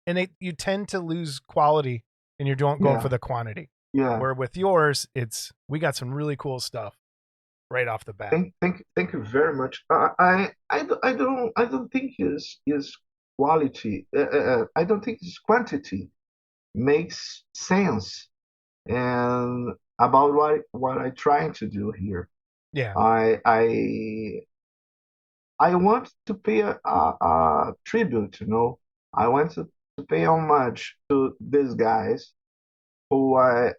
and you tend to lose quality and you're going yeah, for the quantity. yeah. Where with yours, we got some really cool stuff right off the bat. Thank you very much. I don't think is quality. I don't think his quantity makes sense and about what I'm trying to do here. Yeah. I want to pay a tribute, you know. I want to pay homage to these guys who I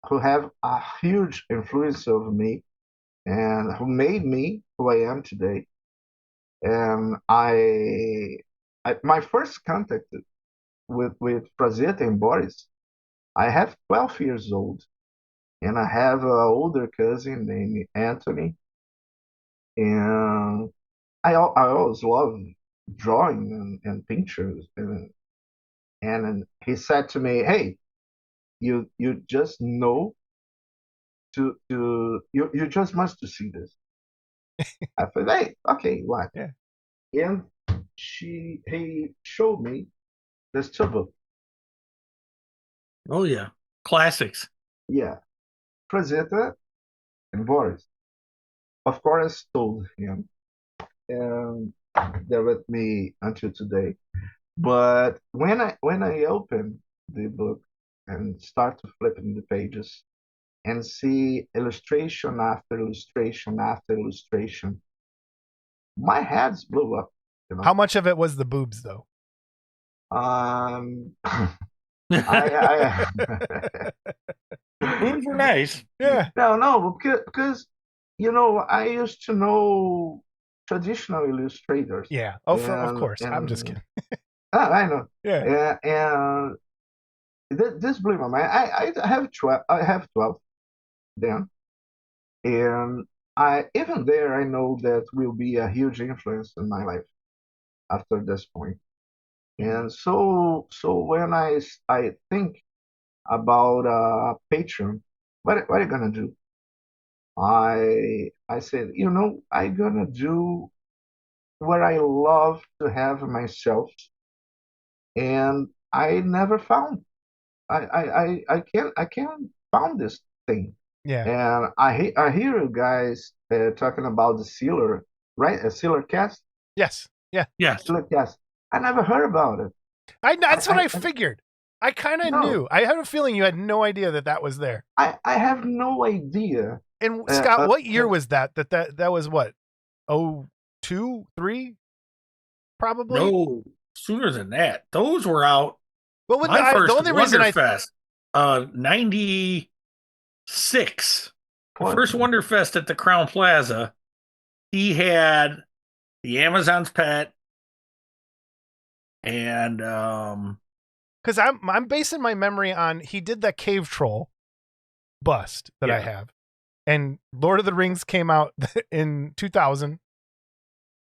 who have a huge influence over me and who made me who I am today. And my first contact with Frazetta and Boris, I have 12 years old, and I have an older cousin named Anthony, and I always love drawing and pictures, and he said to me, "Hey, you just know you just must to see this." I said, "Hey, okay, what?" Yeah. And he showed me this two book. Oh yeah, classics. Yeah, Frazetta and Boris. Of course, told him, and they're with me until today. But when I open the book and start to flip in the pages and see illustration after illustration after illustration, my heads blew up. You How know, much of it was the boobs though? I, Moons were nice. Yeah. no, because you know I used to know traditional illustrators, Yeah. Oh, of and course. I'm just kidding. I know, Yeah. and this blew my mind. I have 12. I have 12 then, and I even there I know that will be a huge influence in my life after this point. And so when I think about Patreon, what are you gonna do? I said, I gonna do what I love to have myself, and I never found. I can't found this thing, Yeah. and I hear you guys talking about the sealer, right? A sealer cast, Yes. Yeah. Yes. sealer cast. I never heard about it. That's what I I figured. I kind of no, knew. I had a feeling you had no idea that was there. I have no idea. And Uh, Scott, uh, what year uh, was that? That was what? Oh, 2, 3, probably. No, sooner than that. Those were out. Well, My the first only reason Wonderfest, 96. The what? first Wonderfest at the Crown Plaza. He had the Amazon's Pet and because I'm basing my memory on he did that cave troll bust that I yeah. have, and Lord of the Rings came out in 2000.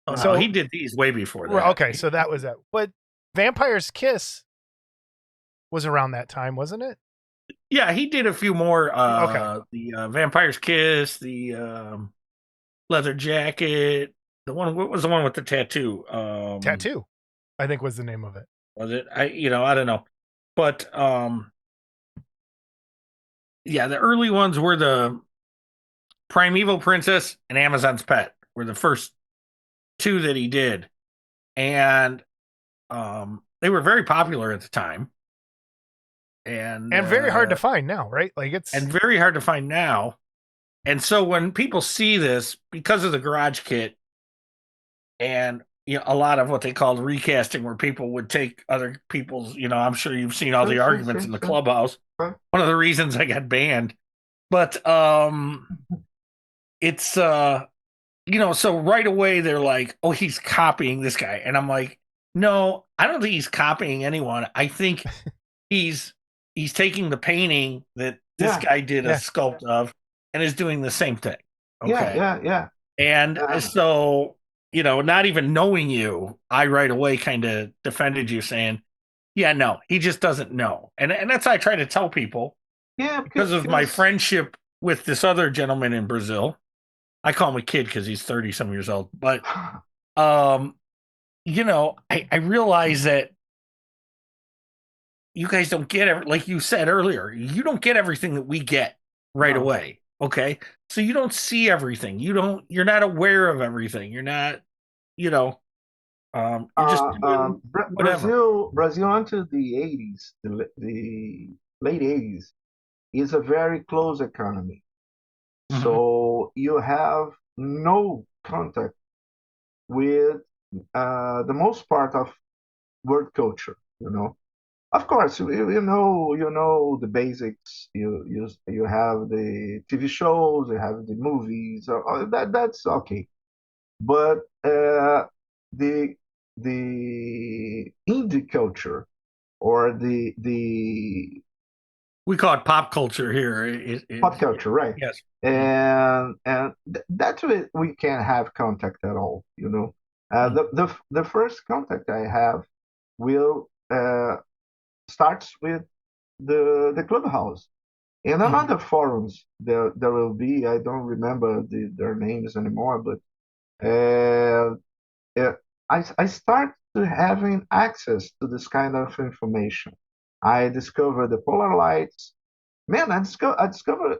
Oh no, So he did these way before that. okay, so that was it. But Vampire's Kiss was around that time, wasn't it? Yeah, he did a few more. Okay. The Vampire's Kiss, the Leather Jacket, the one. What was the one with the tattoo? Tattoo, I think was the name of it. Was it? I don't know, but yeah, the early ones were the Primeval Princess and Amazon's Pet were the first two that he did, and they were very popular at the time, and Very hard to find now, right? Like it's very hard to find now. And so when people see this, because of the garage kit and a lot of what they called recasting, where people would take other people's, I'm sure you've seen all the arguments in the Sure. clubhouse. Sure. One of the reasons I got banned, but it's so right away they're like, oh, he's copying this guy, and I'm like, no, I don't think he's copying anyone. I think he's taking the painting that this Yeah, guy did a yeah. sculpt of and is doing the same thing. yeah, Okay. yeah. And so, not even knowing you, I right away kind of defended you saying, yeah, no, he just doesn't know. And that's how I try to tell people Yeah, because of my friendship with this other gentleman in Brazil. I call him a kid because he's 30 some years old. But, um, I realize that you guys don't get like you said earlier, you don't get everything that we get right No. away. Okay. So you don't see everything. You're not aware of everything. You're not, you're just doing whatever. Brazil until the 80s, the late 80s, is a very close economy. Mhm. So you have no contact with the most part of world culture. Of course, you know the basics. You have the TV shows, you have the movies. That's okay. But the the indie culture or the We call it pop culture here. pop culture, right? Yes. And that's what we can't have contact at all. The first contact I have will starts with the clubhouse. In another forums, there will be, I don't remember their names anymore, but uh, uh, I start to having access to this kind of information. I discovered the polar lights. Man, I discovered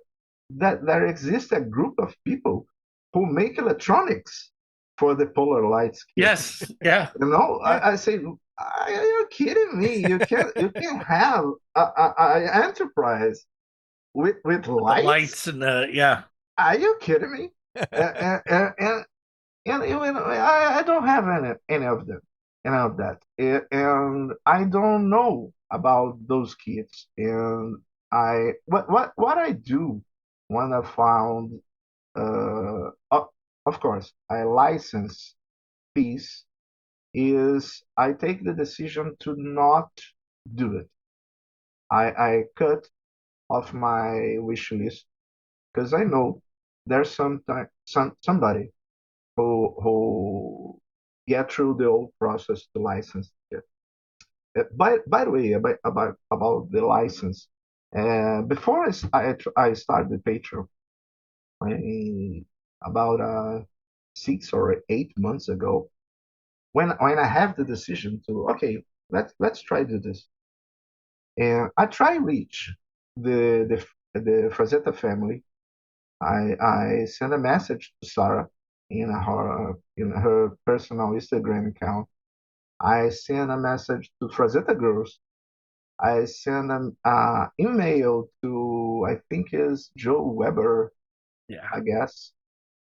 that there exists a group of people who make electronics for the polar lights kit. Yes. Yeah. Yeah. I say, are you kidding me? You can't have a enterprise with The lights? lights and yeah. Are you kidding me? And I don't have any of them, any of that. And I don't know about those kits. And what I do when I found, of course, I license piece is I take the decision to not do it. I cut off my wish list because I know there's somebody who get through the whole process to license it. By the way, about the license, before I started the Patreon, about 6 or 8 months ago, when I have the decision to, okay, let's try to do this, and I try reach the Frazetta family. I send a message to Sarah in her personal Instagram account. I send a message to Frazetta Girls. I send an email to, I think is Joe Weber, Yeah. I guess.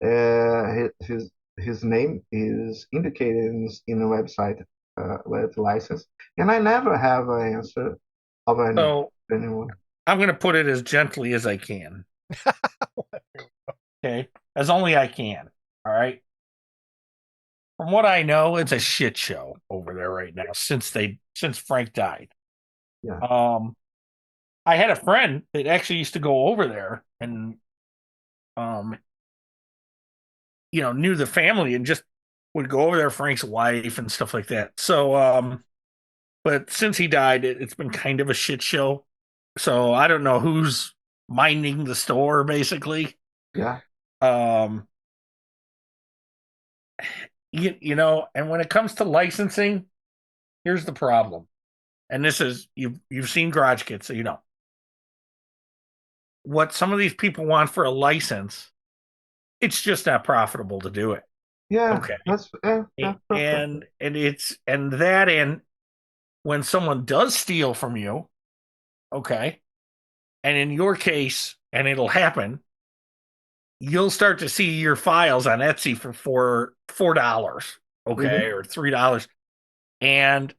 His name is indicated in the website with license, and I never have an answer of So anyone. I'm going to put it as gently as I can. Okay. As only I can. All right. From what I know, it's a shit show over there right now since Frank died. Yeah, I had a friend that actually used to go over there and um knew the family and just would go over there, Frank's wife and stuff like that. So but since he died, it's been kind of a shit show. So I don't know who's minding the store basically. yeah, Um and when it comes to licensing, here's the problem. And this is you've seen Garage Kits, so you know. What some of these people want for a license, it's just not profitable to do it. yeah. Okay. That's perfect. And when someone does steal from you, okay, and in your case, and it'll happen, you'll start to see your files on Etsy for $4, okay, Hmm. or $3. And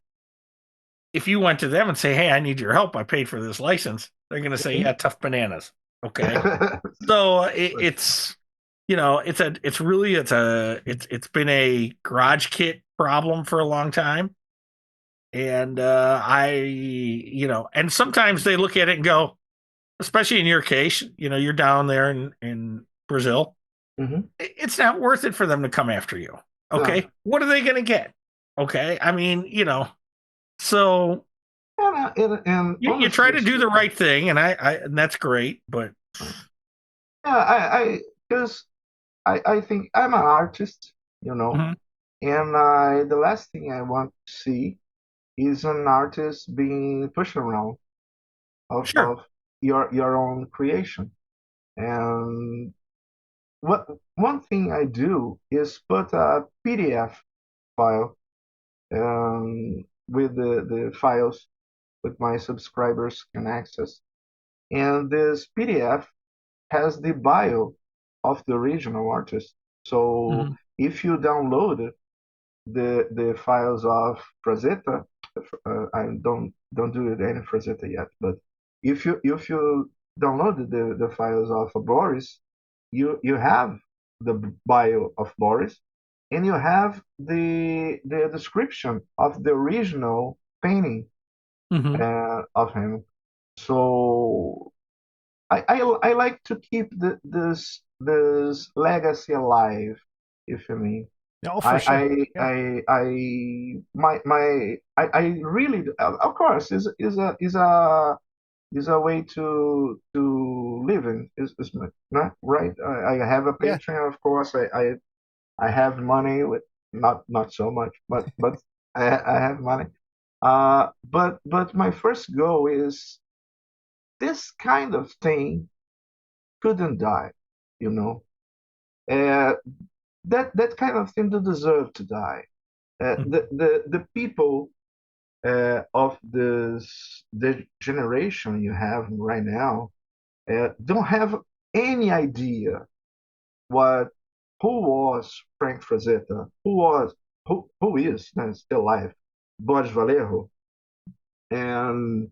if you went to them and say, "Hey, I need your help. I paid for this license," they're going to say, "Yeah, tough bananas." Okay, so it's been a Garage Kit problem for a long time, and and sometimes they look at it and go, especially in your case, you're down there in Brazil, Hmm. it's not worth it for them to come after you. No, Okay, what are they going to get? Okay, I mean, so and you try honestly to do the speaking, right thing, and that's great, but yeah, because I think I'm an artist, mhm, and the last thing I want to see is an artist being pushed around sure. of your own creation. And what one thing I do is put a PDF file with the files with my subscribers can access. And this PDF has the bio of the original artist. So Mhm, if you download the files of Frazetta, I don't do it any Frazetta yet, but if you download the files of Boris, you have the bio of Boris, and you have the description of the original painting mhm. of him. So I like to keep this legacy alive, if you mean. No, for I sure. I Yeah. I really, of course, is a way to live in, is not right. I have a Yeah. Patreon, of course. I have money with, not so much, but I have money. But my first goal is this kind of thing couldn't die, you know. Uh, that kind of thing don't deserve to die. The people of the generation you have right now don't have any idea what who was Frank Frazetta, who is still alive, Boris Vallejo, and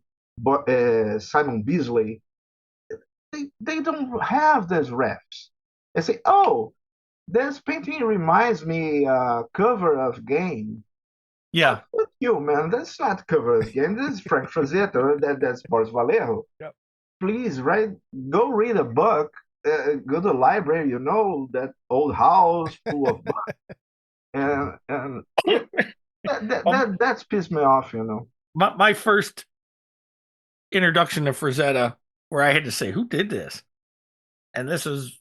Simon Beasley. They don't have those refs. They say, oh, this painting reminds me cover of game. Yeah. Fuck you, man. That's not cover game. This is Frank Frazetta. That's Boris Vallejo. Yep. Please, right? Go read a book. Go to the library. You know that old house full of books, and that's pissed me off. You know. My first introduction to Frazetta, where I had to say, who did this? And this was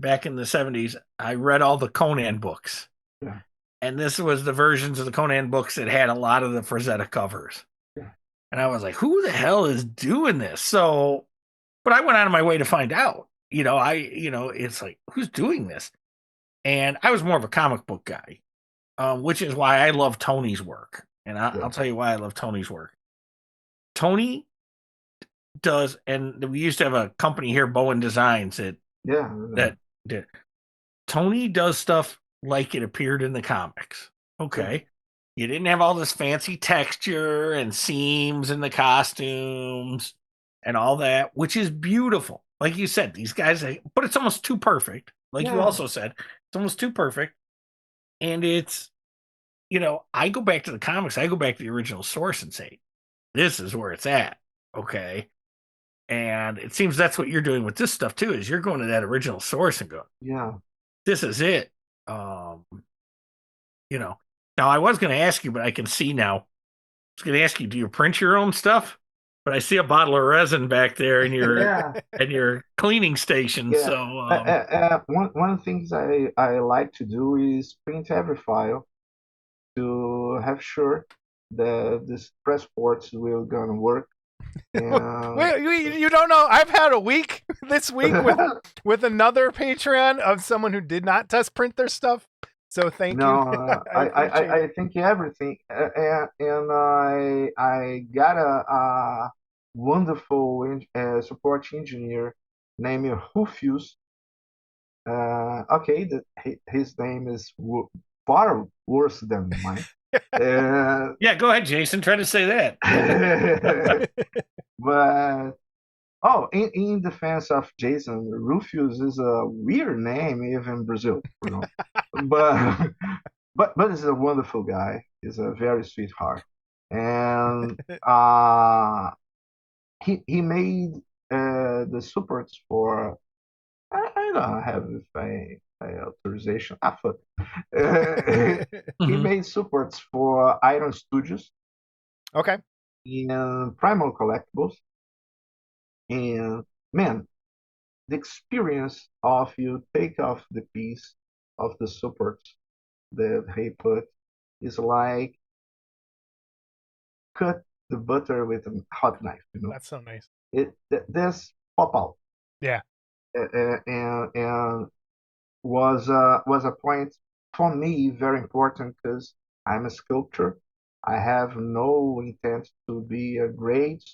back in the 70s. I read all the Conan books. Yeah. And this was the versions of the Conan books that had a lot of the Frazetta covers. Yeah. And I was like, who the hell is doing this? So, but I went out of my way to find out. It's like, who's doing this? And I was more of a comic book guy, which is why I love Tony's work. And I'll tell you why I love Tony's work. Tony does, and we used to have a company here, Bowen Designs, that did. Tony does stuff like it appeared in the comics. Okay. Yeah. You didn't have all this fancy texture and seams in the costumes and all that, which is beautiful. Like you said, these guys, but it's almost too perfect. Like you also said, it's almost too perfect. And it's, I go back to the comics, I go back to the original source and say, this is where it's at. Okay. And it seems that's what you're doing with this stuff too, is you're going to that original source and go, yeah, this is it. Now I was going to ask you, but I can see now. I was going to ask you, do you print your own stuff? But I see a bottle of resin back there in your in your cleaning station. Yeah. So one of the things I like to do is print every file to have sure that this press ports will gonna work. Wait, you don't know. I've had a week this week with another Patreon of someone who did not test print their stuff. So thank you. I think everything, and I got a wonderful support engineer named Rufius. Okay, his name is far worse than mine. Yeah, go ahead, Jason. Try to say that. But in defense of Jason, Rufius is a weird name even in Brazil, but he's a wonderful guy. He's a very sweetheart, and he made the supports for. I don't have a authorization. Fuck. He made supports for Iron Studios. Okay. And Primal Collectibles. And man, the experience of you take off the piece of the support that he put is like cut the butter with a hot knife. That's so nice. This pop out. Yeah. And was a point for me very important because I'm a sculptor. I have no intent to be a great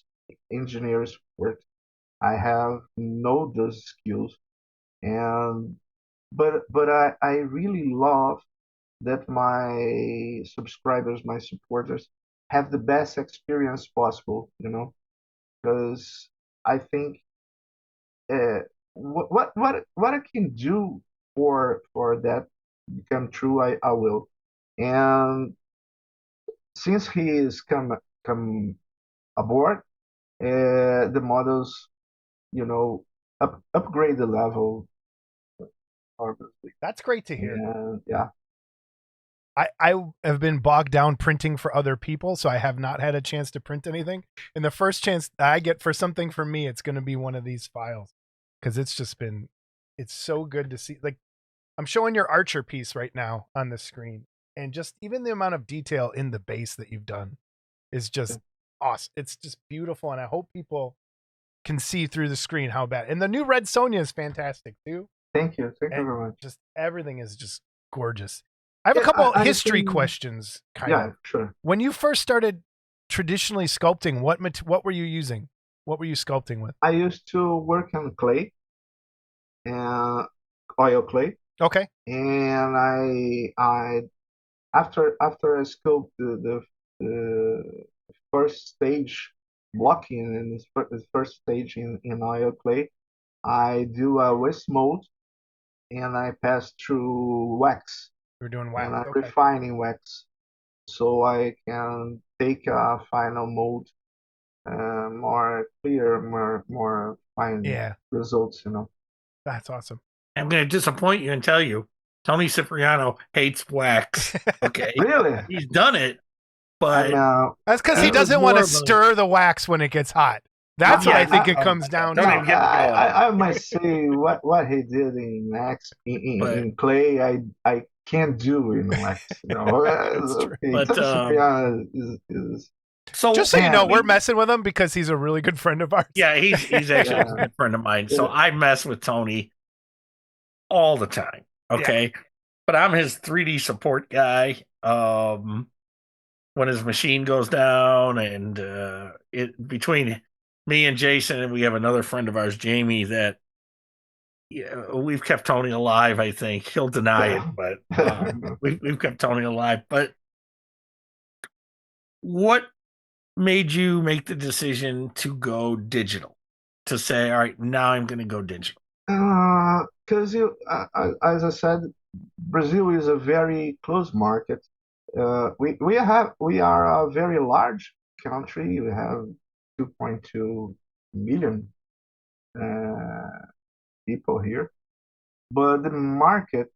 engineer sport. I have no those skills, and but I really love that my subscribers, my supporters, have the best experience possible. Because I think what I can do for that become true, I will. And since he is come aboard, the models, upgrade the level. That's great to hear. And, yeah. I have been bogged down printing for other people, so I have not had a chance to print anything. And the first chance I get for something for me, it's going to be one of these files, because it's so good to see. Like, I'm showing your Archer piece right now on the screen, and just even the amount of detail in the base that you've done is just awesome. It's just beautiful, and I hope people can see through the screen how bad. And the new Red Sonja is fantastic too. Thank you very much. Just everything is just gorgeous. I have a couple history questions. Kind of. Sure. When you first started traditionally sculpting, what were you using? What were you sculpting with? I used to work on clay, and oil clay. Okay. And I after I sculpt the first stage blocking and the first stage in oil clay, I do a waste mold, and I pass through wax. We're doing wax. And I'm refining wax. so I can take a final mold more clear, more fine Yeah, results. that's awesome. I'm going to disappoint you and tell you, Tony Cipriano hates wax. Okay, Really, he's done it, I but mean, That's because he he was doesn't want more to of a stir the wax when it gets hot. That's what Yeah, I think it oh comes my God, down don't no, even to. get me going. I must say what he did in X But in clay, I can't do in wax. It's true. Okay, but Tom Cipriano is Just so so you know, man. we're messing with him because he's a really good friend of ours. yeah, he's actually a Yeah, good friend of mine. So yeah, I mess with Tony all the time. Yeah. Okay, but I'm his 3D support guy. When his machine goes down, and it between me and Jason, and we have another friend of ours, Jamie, that we've kept Tony alive. I think he'll deny it, but we've kept Tony alive. But what made you make the decision to go digital? To say, all right, now I'm going to go digital. Because as I said, Brazil is a very closed market. We are a very large country. We have 2.2 million people here, but the market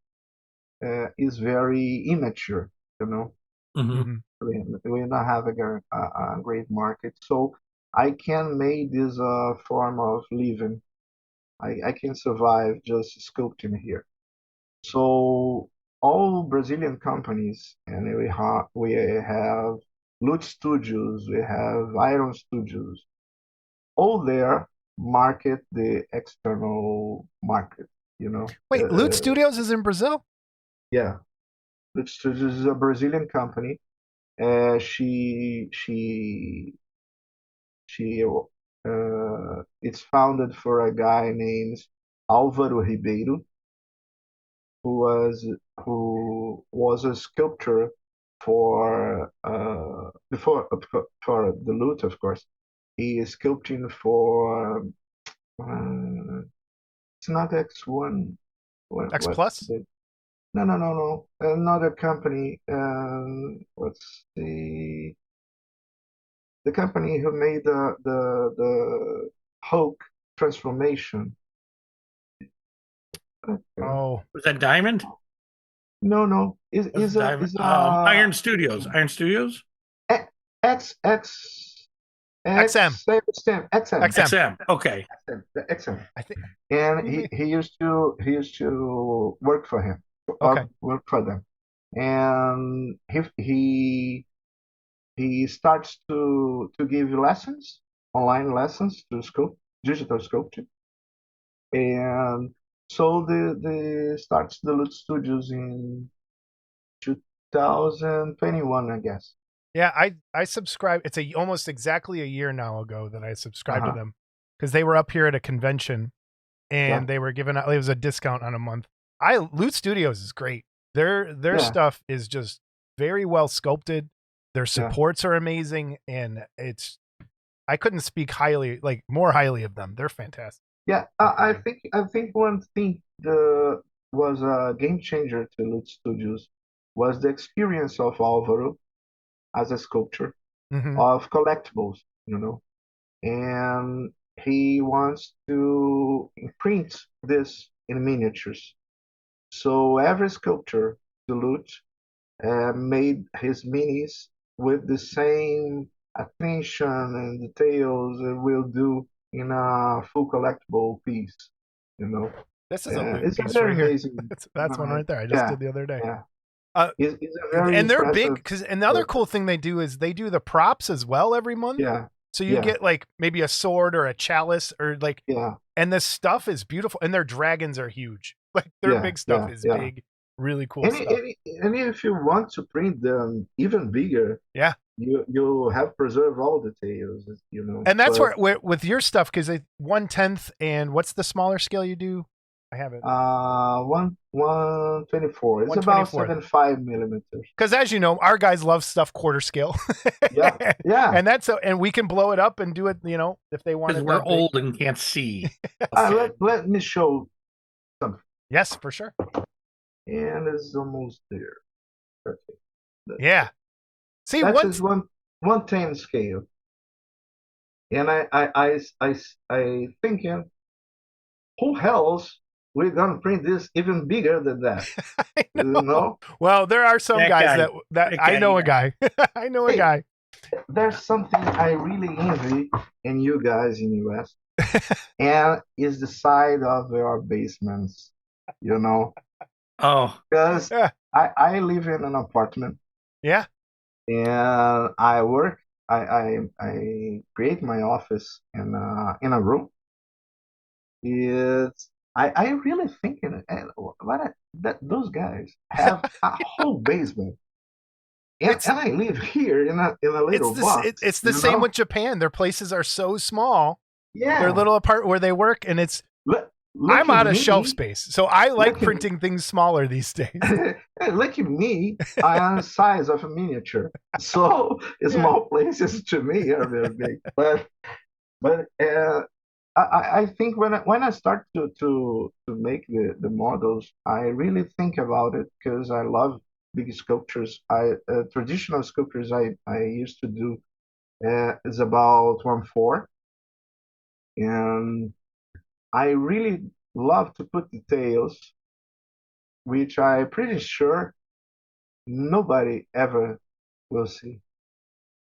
is very immature. You know, Mm-hmm. Mhm. we don't have a great market, so I can make this a form of living. I can survive just sculpting here. So all Brazilian companies, and we have Lute Studios, we have Iron Studios, all there market the external market. You know, Wait, Loot Studios is in Brazil? yeah, Lute Studios is a Brazilian company. She it's founded for a guy named Álvaro Ribeiro, who was who was a sculptor for before for the lute, of course. He is sculpting for it's not X1. X What's Plus? the no another company. What's the company who made the Hulk transformation? Oh, Was that Diamond? No, Was it Diamond? is a Iron Studios. Iron Studios. X XM. XM XM. XM. Okay. the XM, I think. and Who made? he used to work for him, Okay. work for them, and he starts to give lessons, online lessons to digital sculpture, and so the starts the Lute Studios in 2021, I guess. Yeah, I subscribe. It's almost exactly a year now ago that I subscribed to Uh-huh. them because they were up here at a convention Yeah, and they were giving out. It was a discount on a month. Loot Studios is great. Their yeah, stuff is just very well sculpted. Their yeah. supports are amazing, and I couldn't speak more highly of them. They're fantastic. Yeah, I think one thing the was a game changer to Lute Studios was the experience of Alvaro as a sculptor Hmm. of collectibles, and he wants to imprint this in miniatures. So every sculptor, the Lute, made his minis with the same attention and details it will do in a full collectible piece. You know, This is a loot it's a piece very right here. amazing. That's one right there. I just Yeah, did the other day. yeah. Uh, It's a very and they're big impressive because another work. cool thing they do is they do the props as well every month. Yeah, So you yeah, get like maybe a sword or a chalice or like, yeah, and this stuff is beautiful, and their dragons are huge. Like their yeah, big stuff yeah, is yeah. big, really cool And, stuff. if you want to print them even bigger, Yeah, you have preserved all details, and that's But where with your stuff because 1/10 and what's the smaller scale you do? I have it 124. It's about 1/24. 75 millimeters. Because as you know, our guys love stuff quarter scale. Yeah, yeah. And and we can blow it up and do it. If they want Because it we're that big. old and can't see. Okay. Let me show something. Yes, for sure. And it's almost there. Okay. Yeah. See, That once is one time scale, and I thinking, who else we're gonna print this even bigger than that? I You know. know? Well, there are some That guys guy. that That I guy, know a yeah. guy. I know a Hey, guy. there's something I really envy in you guys in US, and is the side of your basements. You know, Oh, because Yeah. I live in an apartment Yeah. and I work. I create my office in a room. It's I really think that those guys have a whole basement, It's and I live here in a little box. it's the You same know? with Japan. Their places are so small. Their Yeah. little apart where they work, and it's Look I'm at out of shelf me. space. So I like Look at printing things smaller these days. look at me. I am the size of a miniature. So Yeah. small places to me are very big. But I think when I start to make the models, I really think about it because I love big sculptures. I traditional sculptures I used to do is about 1/4, and I really love to put details, which I'm pretty sure nobody ever will see.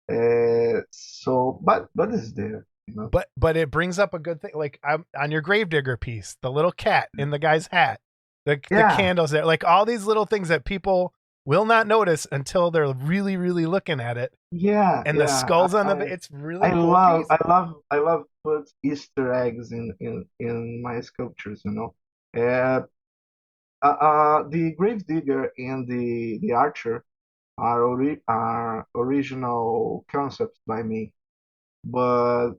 But it's there, you know. But it brings up a good thing. Like on your Gravedigger piece, the little cat in the guy's hat, the Yeah, candles there, like all these little things that people will not notice until they're really really looking at it. yeah, And the yeah. skulls on the it's I really cool love piece. I love put Easter eggs in my sculptures, you know. The Gravedigger and the Archer are original concepts by me, but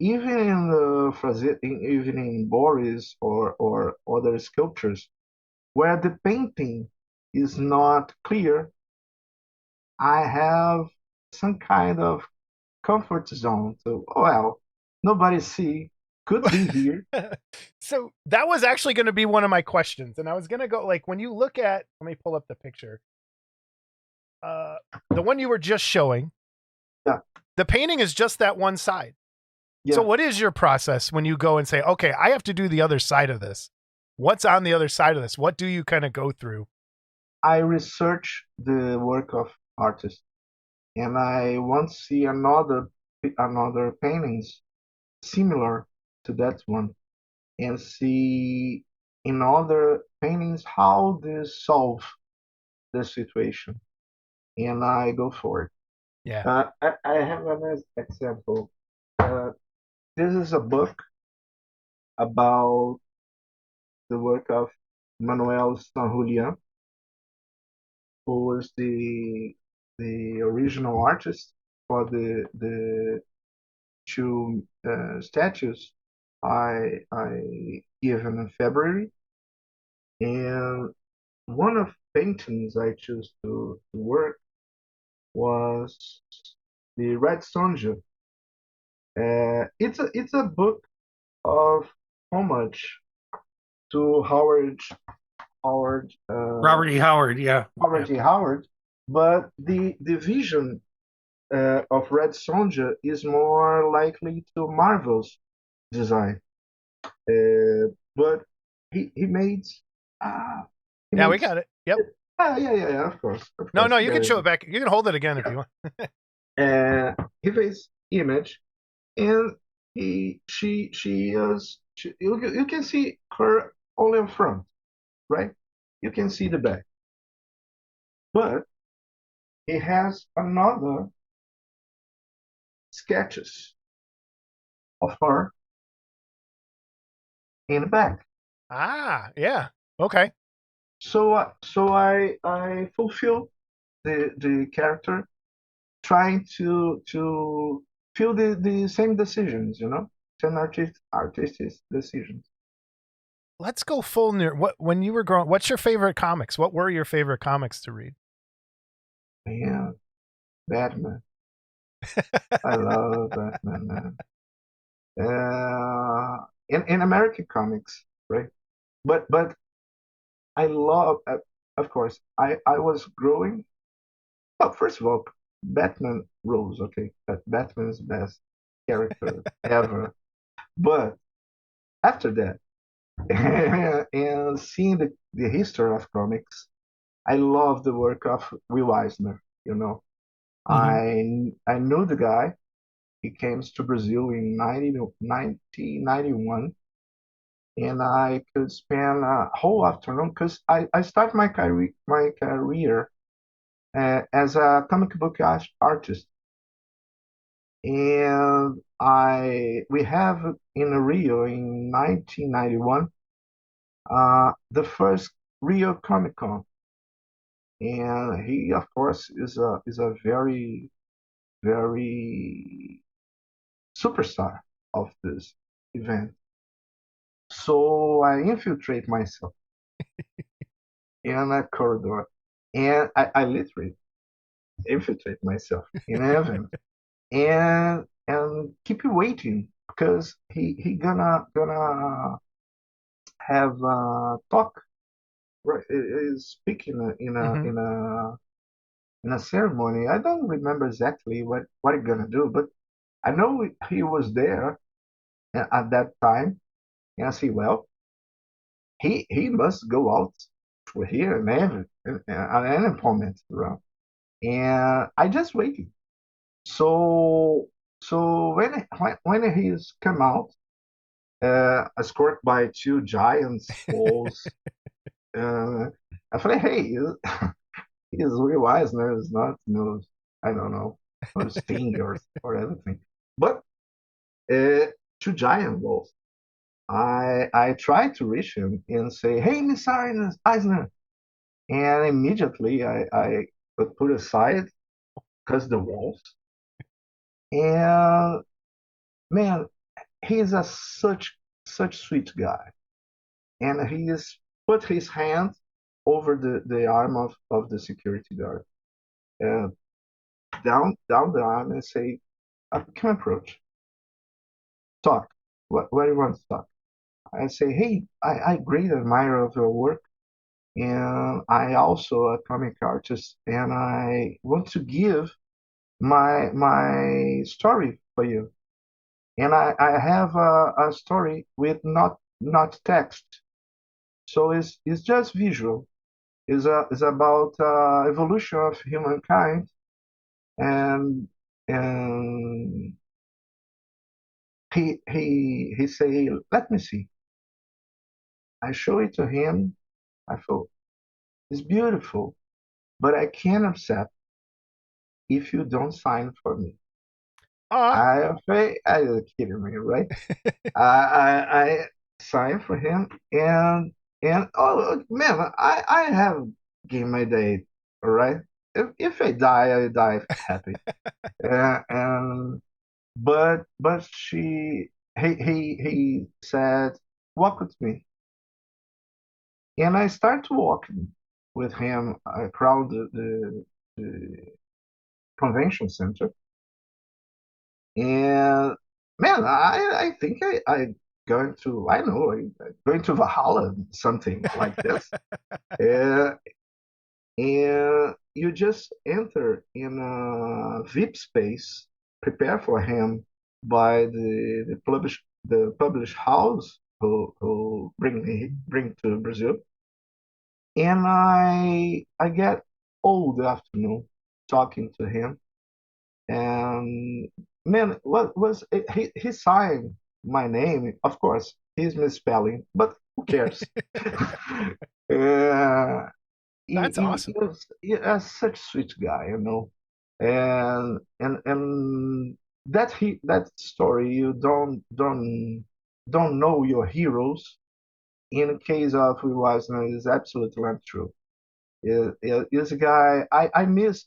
even in even in Boris or other sculptures where the painting is not clear, I have some kind of comfort zone. So, well, nobody see, could be here. So that was actually going to be one of my questions, and I was going to go like when you look at. Let me pull up the picture. Uh, the one you were just showing. Yeah, The painting is just that one side. So yeah. what is your process when you go and say, okay, I have to do the other side of this? What's on the other side of this? What do you kind of go through? I research the work of artists, and I want to see another paintings similar to that one, and see in other paintings how they solve the situation, and I go for it. Yeah. I have an example. Uh, this is a book about the work of Manuel San Julian, who was the original artist for the two statues I given in February, and one of paintings I chose to work was the Red Sonja. It's a book of homage to Robert E. Howard. Yeah. Howard E. Howard, but the vision of Red Sonja is more likely to Marvel's design. But he made uh, he Yeah, we makes got it. Yep. yeah, of course, No, no, you can there show is. it back. You can hold it again if you want. He makes image, and you can see her only in front, right? You can see the back, but he has another sketches of her in the back. Ah, yeah. Okay. So I fulfill the character trying to feel the same decisions, you know, same artistic decisions. Let's go full near what when you were growing, what's your favorite comics? What were your favorite comics to read? Man, Batman. I love Batman, man. In American comics, right? But I love, of course, I was growing. Well, first of all, Batman Rose. Okay, Batman's best character ever. But after that, and seeing the history of comics, I love the work of Will Eisner. You know, Hmm. I knew the guy. He came to Brazil in 1991, and I could spend a whole afternoon because I started my career as a comic book artist, and I we have in Rio in 1991 the first Rio Comic Con, and he of course is a very superstar of this event. So I infiltrate myself in a corridor, and I literally infiltrate myself in an event, and keep waiting because he gonna have a talk, right? Is speaking Hmm. in a ceremony. I don't remember exactly what he gonna do, but I know he was there at that time, and I see, well, he must go out for here and every at any moment around, and I just waited. So so when he's come out, escorted by two giants wolves, uh, I thought, hey, he's Will Eisner is not I don't know, no Sting or everything, but uh, two giant wolves. I tried to reach him and say, hey, Miss Eisner, and immediately I put aside because the wolves. And man, he's a such sweet guy, and he's put his hand over the arm of the security guard, and down the arm, and say, "Come approach, talk. What do you want to talk?" I say, "Hey, I great admirer of your work, and I also a comic artist, and I want to give my story for you. And I have a story with not text, so it's just visual. It's about evolution of humankind, and and he say, let me see. I show it to him. I thought it's beautiful, but I can't accept if you don't sign for me. Ah. I say, are you kidding me, right? I signed for him, and oh man, I have game my day, all right. If I die, I die happy. And but he said, walk with me, and I started walking with him around the convention center, and man, I think I going to, I know, going to Valhalla, something like this. Uh, and you just enter in a VIP space prepared for him by the publish house who bring to Brazil. And I get all the afternoon talking to him, and man, what was it? He signed my name. Of course, he's misspelling, but who cares? uh, That's he awesome. was such a sweet guy, and that story, you don't know your heroes. In the case of Will Eisner, is absolutely untrue. Is a guy I miss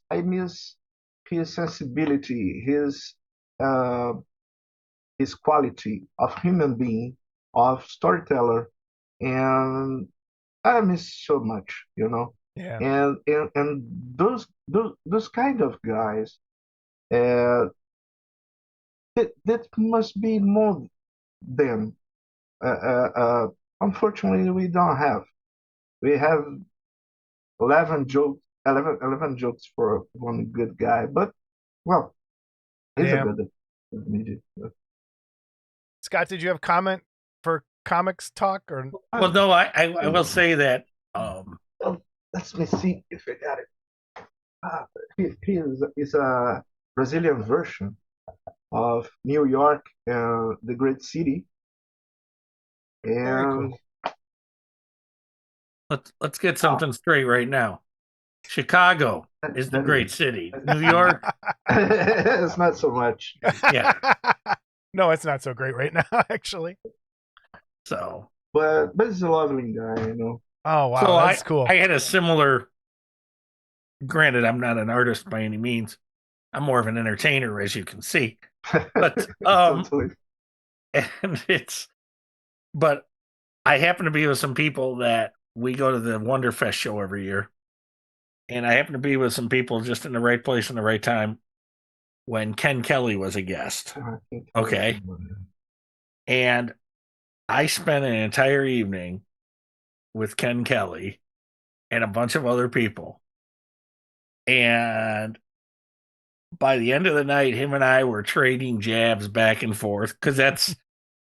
his sensibility, uh, his quality of human being, of storyteller, and I miss so much, Yeah. and those kind of guys, uh, that must be more than, uh, uh, uh, unfortunately, we don't have. We have 11 jokes for one good guy, but Well, it's a Yeah. good media. Scott, did you have comment for comics talk or? Well, no, I will say that Well, let me see if I got it. He is a Brazilian version of New York, the great city, Very and cool. let's get something straight right now. Chicago is the that great city. New York, it's not so much. yeah. No, it's not so great right now, actually. So, But he's a lovely guy, you know. Oh wow, so that's cool. I had a similar. Granted, I'm not an artist by any means. I'm more of an entertainer, as you can see. But Totally. and but I happen to be with some people that we go to the Wonderfest show every year, and I happen to be with some people just in the right place in the right time when Ken Kelly was a guest. Okay, and I spent an entire evening with Ken Kelly and a bunch of other people, and by the end of the night, him and I were trading jabs back and forth because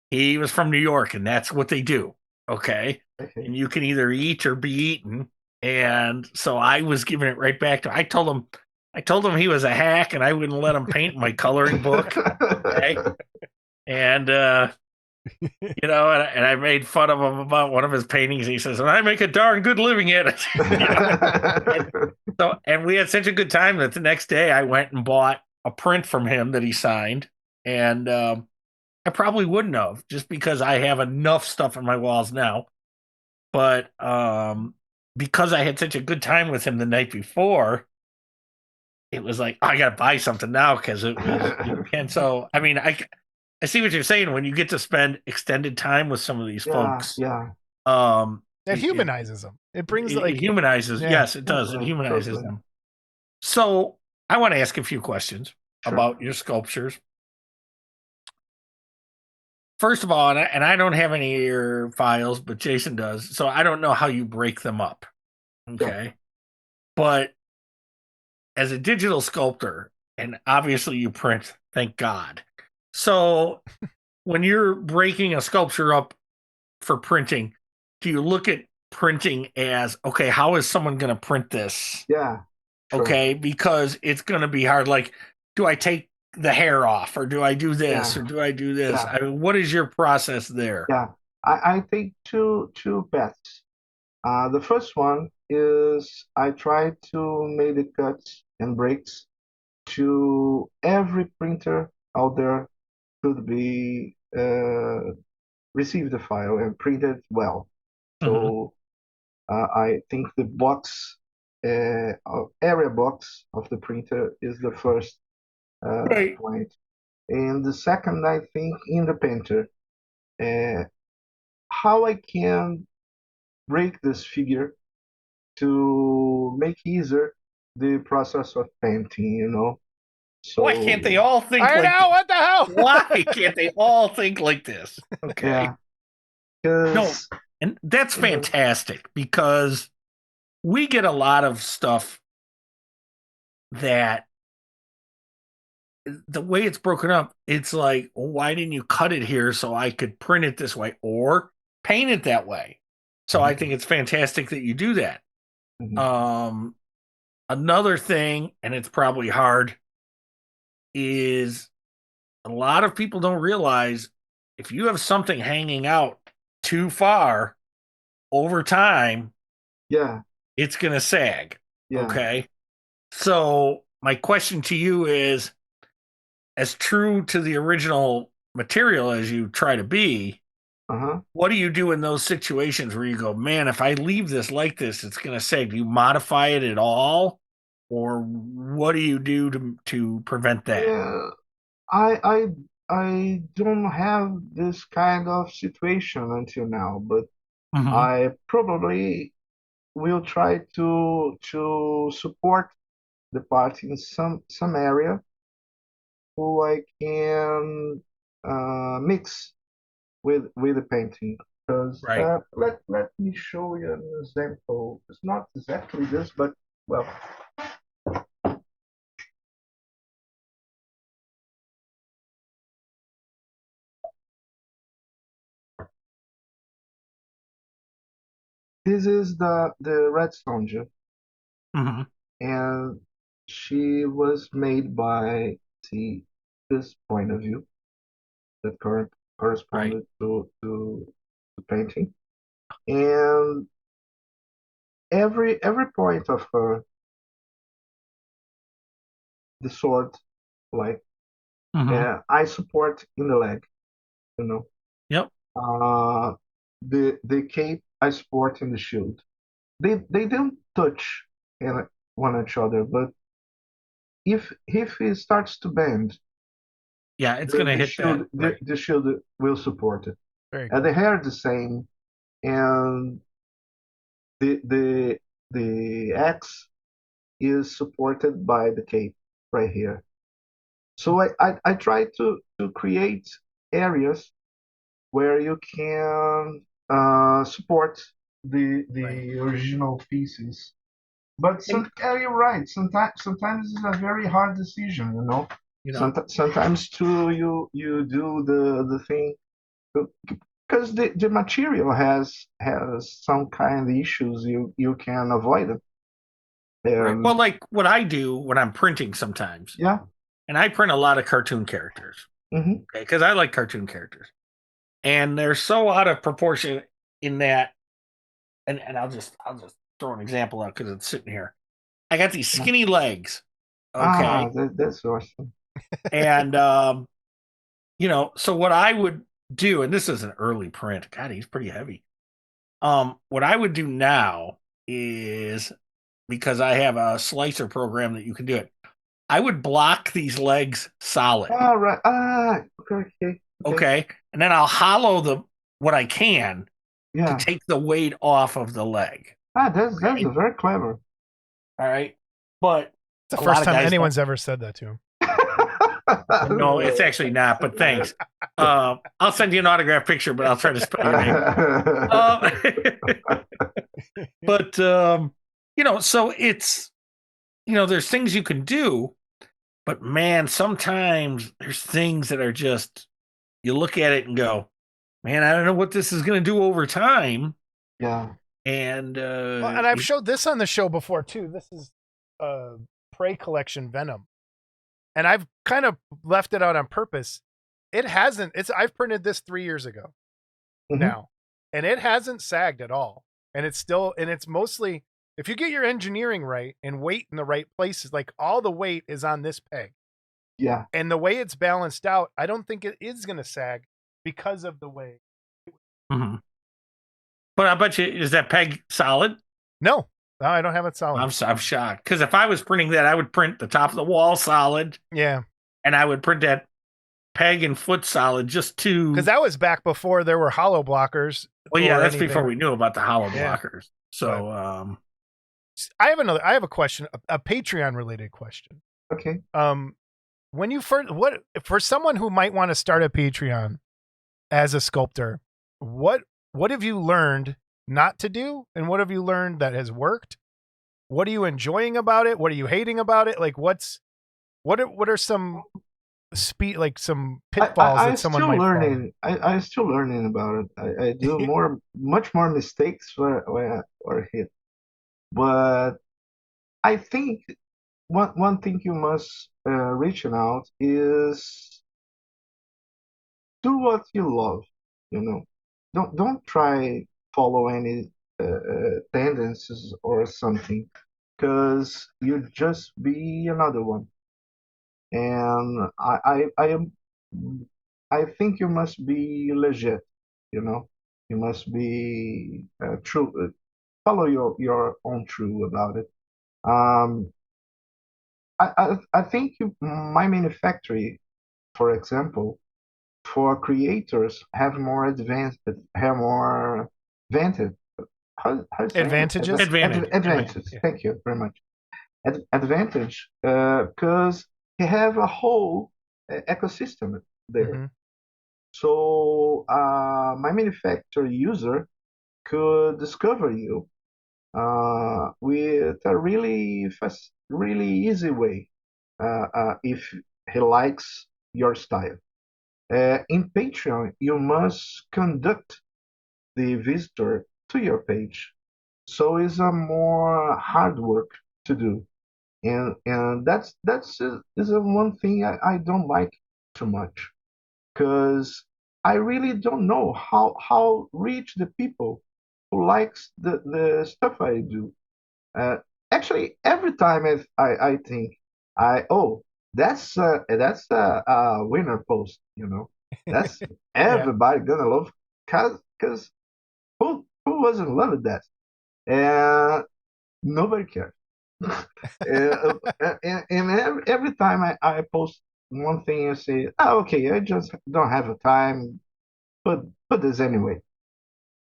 he was from New York and that's what they do. Okay. And you can either eat or be eaten. And so I was giving it right back to him. I told him he was a hack and I wouldn't let him paint my coloring book. Okay. And and I made fun of him about one of his paintings. He says, and I make a darn good living at it. and we had such a good time that the next day I went and bought a print from him that he signed. And I probably wouldn't have just because I have enough stuff on my walls now. But because I had such a good time with him the night before, it was like, I got to buy something now because it was, and so, I mean, I see what you're saying when you get to spend extended time with some of these folks. Yeah. It humanizes them. It brings it humanizes. Yeah. Yes, it does. It humanizes them. So I want to ask a few questions about your sculptures. First of all, and I don't have any of your files, but Jason does, so I don't know how you break them up. Okay. Yeah. But as a digital sculptor, and obviously you print, thank God. So when you're breaking a sculpture up for printing, do you look at printing as, okay, how is someone going to print this? Yeah. Sure. Okay, because it's going to be hard. Like, do I take the hair off or do I do this or do I do this? I mean, what is your process there? Yeah, I take two paths. The first one is I try to make the cuts and breaks to every printer out there could be receive the file and print it well. So I think the box area box of the printer is the first point. And the second, I think, in the painter, how I can break this figure to make easier the process of painting, you know. So why can't they all think I like know, this? what the hell? Why can't they all think like this? Okay. Yeah, no, and that's fantastic because we get a lot of stuff that the way it's broken up, it's like, well, why didn't you cut it here so I could print it this way or paint it that way? So I think it's fantastic that you do that. Another thing, and it's probably hard, is a lot of people don't realize if you have something hanging out too far over time, it's going to sag. Okay. So my question to you is, as true to the original material as you try to be, what do you do in those situations where you go, man, if I leave this like this, it's going to sag? Do you modify it at all? Or what do you do to prevent that? Yeah, I don't have this kind of situation until now, but I probably will try to support the part in some area who I can mix with the painting. Because let me show you an example. It's not exactly this, but well, this is the Redstone, Hmm. and she was made by see this point of view that Right. corresponded to the painting, and every point of her, the sword, like Hmm. I support in the leg, you know. Yep. Uh, the cape I support in the shield. They don't touch in one each other, but if it starts to bend, Yeah, it's gonna hit that. Right. the shield will support it. Very And cool. the hair the same, and the the the axe is supported by the cape right here. So I try to create areas where you can support Right. the original pieces. But And you're right. Sometimes it's a very hard decision, you know. you know, Sometimes too you do the thing because the material has some kind of issues you can avoid it. right. Well, And like what I do when I'm printing sometimes, yeah, and I print a lot of cartoon characters, hmm okay, because I like cartoon characters, and they're so out of proportion in that. And I'll just throw an example out because it's sitting here. I got these yeah. skinny legs, okay, That's awesome. and so what I would do, and this is an early print. God, he's pretty heavy. What I would do now is because I have a slicer program that you can do it. I would block these legs solid, All right. Okay. okay, and then I'll hollow the what I can to Yeah. take the weight off of the leg. That's Okay, very clever. all right, but It's the a lot first of time guys don't. anyone's ever said that to him. No, it's actually not. But thanks. I'll send you an autograph picture, but I'll try to spell your name. Um, but so it's there's things you can do, but man, sometimes there's things that are just you look at it and go, man, I don't know what this is going to do over time, Yeah. and Well, and I've showed this on the show before too. This is Prey collection Venom, and I've kind of left it out on purpose. It hasn't. I've printed this 3 years ago Mhm. now, and it hasn't sagged at all. And it's mostly if you get your engineering right and weight in the right places, like all the weight is on this peg, Yeah. and the way it's balanced out, I don't think it is going to sag because of the way. Mhm. But I bet you is that peg solid? No, I don't have it solid. I'm shocked because if I was printing that, I would print the top of the wall solid, Yeah, and I would print that peg and foot solid just to. because that was back before there were hollow blockers. Well, yeah, or that's anything. before we knew about the hollow Yeah. blockers. So, I have a question, a Patreon related question. Okay. When you first, what for someone who might want to start a Patreon as a sculptor, what have you learned not to do, and what have you learned that has worked? What are you enjoying about it? What are you hating about it? Like, what are some some pitfalls I that someone still might fall in? learning. I still learning about it. I do much more mistakes or hit. But I think one thing you must reaching out is do what you love. You know, don't try follow any tendencies or something, because you just be another one. And I think you must be legit. You know, you must be true. Follow your own true about it. Um, I think my manufacturing, for example, for creators have more advantage. How you say it? Advantages? Advantage. Yeah. Thank you very much. Advantage because you have a whole ecosystem there. Mm-hmm. So my manufacturer user could discover you with a really fast, really easy way if he likes your style. In Patreon, you must conduct the visitor to your page. so it's a more hard work to do, and that's is a one thing I don't like too much, because I really don't know how reach the people who likes the stuff I do. Uh, Actually, every time I think that's a winner post, that's Yeah. everybody gonna love, cause who wasn't loving that? And nobody cares. And every time I post one thing, I say, oh, okay, I just don't have a time, put this anyway.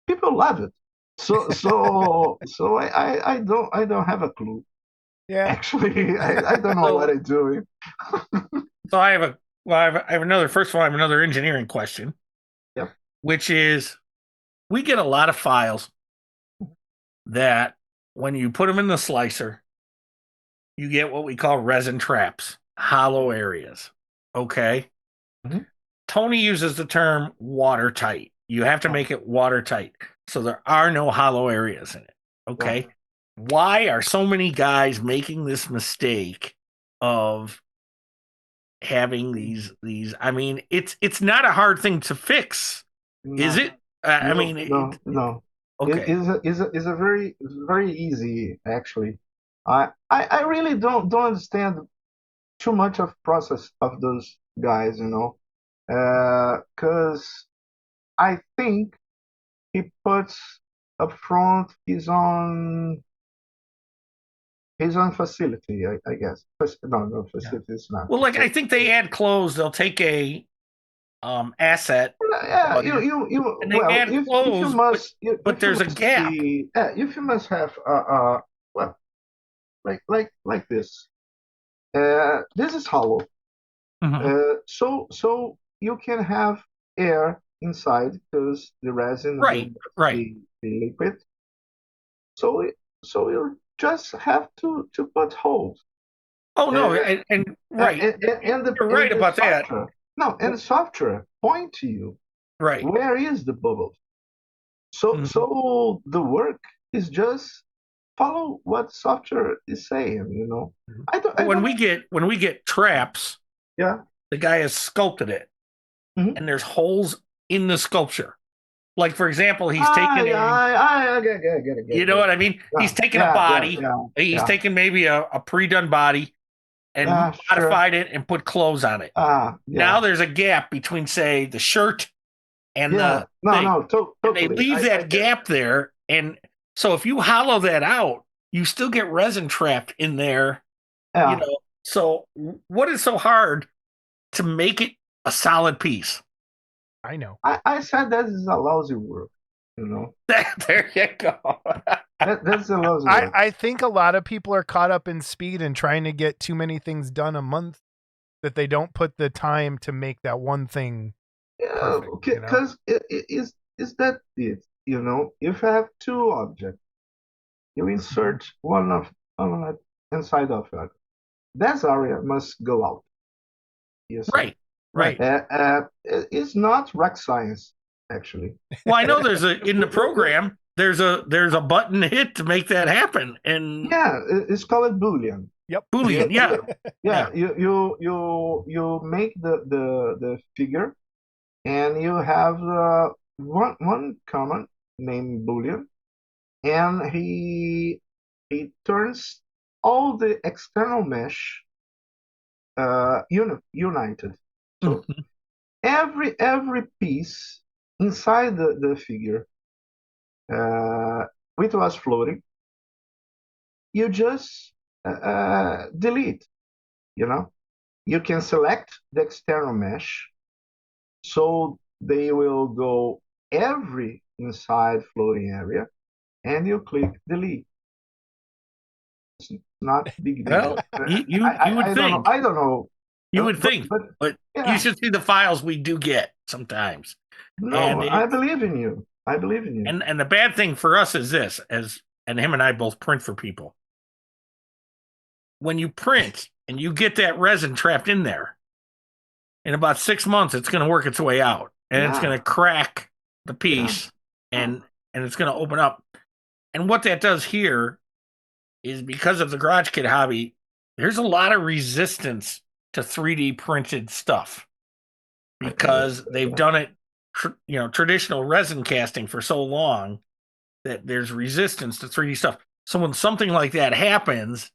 People love it. So I don't have a clue. Yeah. Actually, I don't know what So, I'm doing. so I have another. First of all, I have another engineering question, Yep. which is we get a lot of files that when you put them in the slicer, you get what we call resin traps, hollow areas. Okay. Mhm. Tony uses the term watertight. You have to make it watertight. So there are no hollow areas in it. Yeah. Okay. Why are so many guys making this mistake of having these I mean, it's not a hard thing to fix, is No, it? I no, mean, no, no. It okay. is a very easy, actually. I really don't understand too much of process of those guys, because I think he puts up front his own facility, I guess. No, Yeah. facility is not. Well, like I think they add clothes, they'll take a asset Yeah, body and they well, add if you clothes, must but if you there's a must gap. be if you must have well, like this. This is hollow, Mhm. so you can have air inside because the resin will Right, right. be liquid. So so you just have to put holes. Oh no, Uh, and right. and the You're and right the about that. software no and the software point to you Right. where is the bubble. Mhm. So the work is just follow what software is saying. Mhm. I But don't when we get traps, yeah. the guy has sculpted it, Mhm. and there's holes in the sculpture. Like for example, he's Ah, taken yeah, a, I get you know it. what I mean? Yeah, He's taken a yeah, yeah, body, yeah, he's yeah, taken maybe a pre-done body and yeah, sure. modified it and put clothes on it. Ah, Now yeah, there's a gap between, say, the shirt and yeah. the No, thing, no, and they totally. leave I that get it. gap there. And so if you hollow that out, you still get resin trapped in there, you Yeah, know. So what is so hard to make it a solid piece? I know. I said that is a lousy work. You know, There you go. that's a lousy I, work. I think a lot of people are caught up in speed and trying to get too many things done a month that they don't put the time to make that one thing Yeah, perfect, because it is that it. If you have two objects, you insert one of inside of it. That area must go out. You see, Right, right. it's not rock science actually. Well, I know Uh, there's a in the program. There's a button to hit to make that happen. And yeah, it's called Boolean. Yep. Boolean, yeah, Yeah, yeah. you make the figure, and you have one command named Boolean, and he turns all the external mesh united. So Mhm. every piece inside the figure, which was floating, you just delete. You know, you can select the external mesh, so they will go every inside floating area, and you click delete. It's not big deal. Well, you would I don't know. think I don't know. you would think, But but you yeah, should see the files we do get sometimes. no, And I it's believe in you. I believe in you. and the bad thing for us is this, as and him and I both print for people. When you print and you get that resin trapped in there, in about 6 months, it's going to work its way out, and it's going Yeah, to crack the yeah, piece, yeah. and it's going to open up. And what that does here is because of the garage kit hobby, there's a lot of resistance to 3D printed stuff because they've done it, traditional resin casting for so long that there's resistance to 3D stuff. So when something like that happens,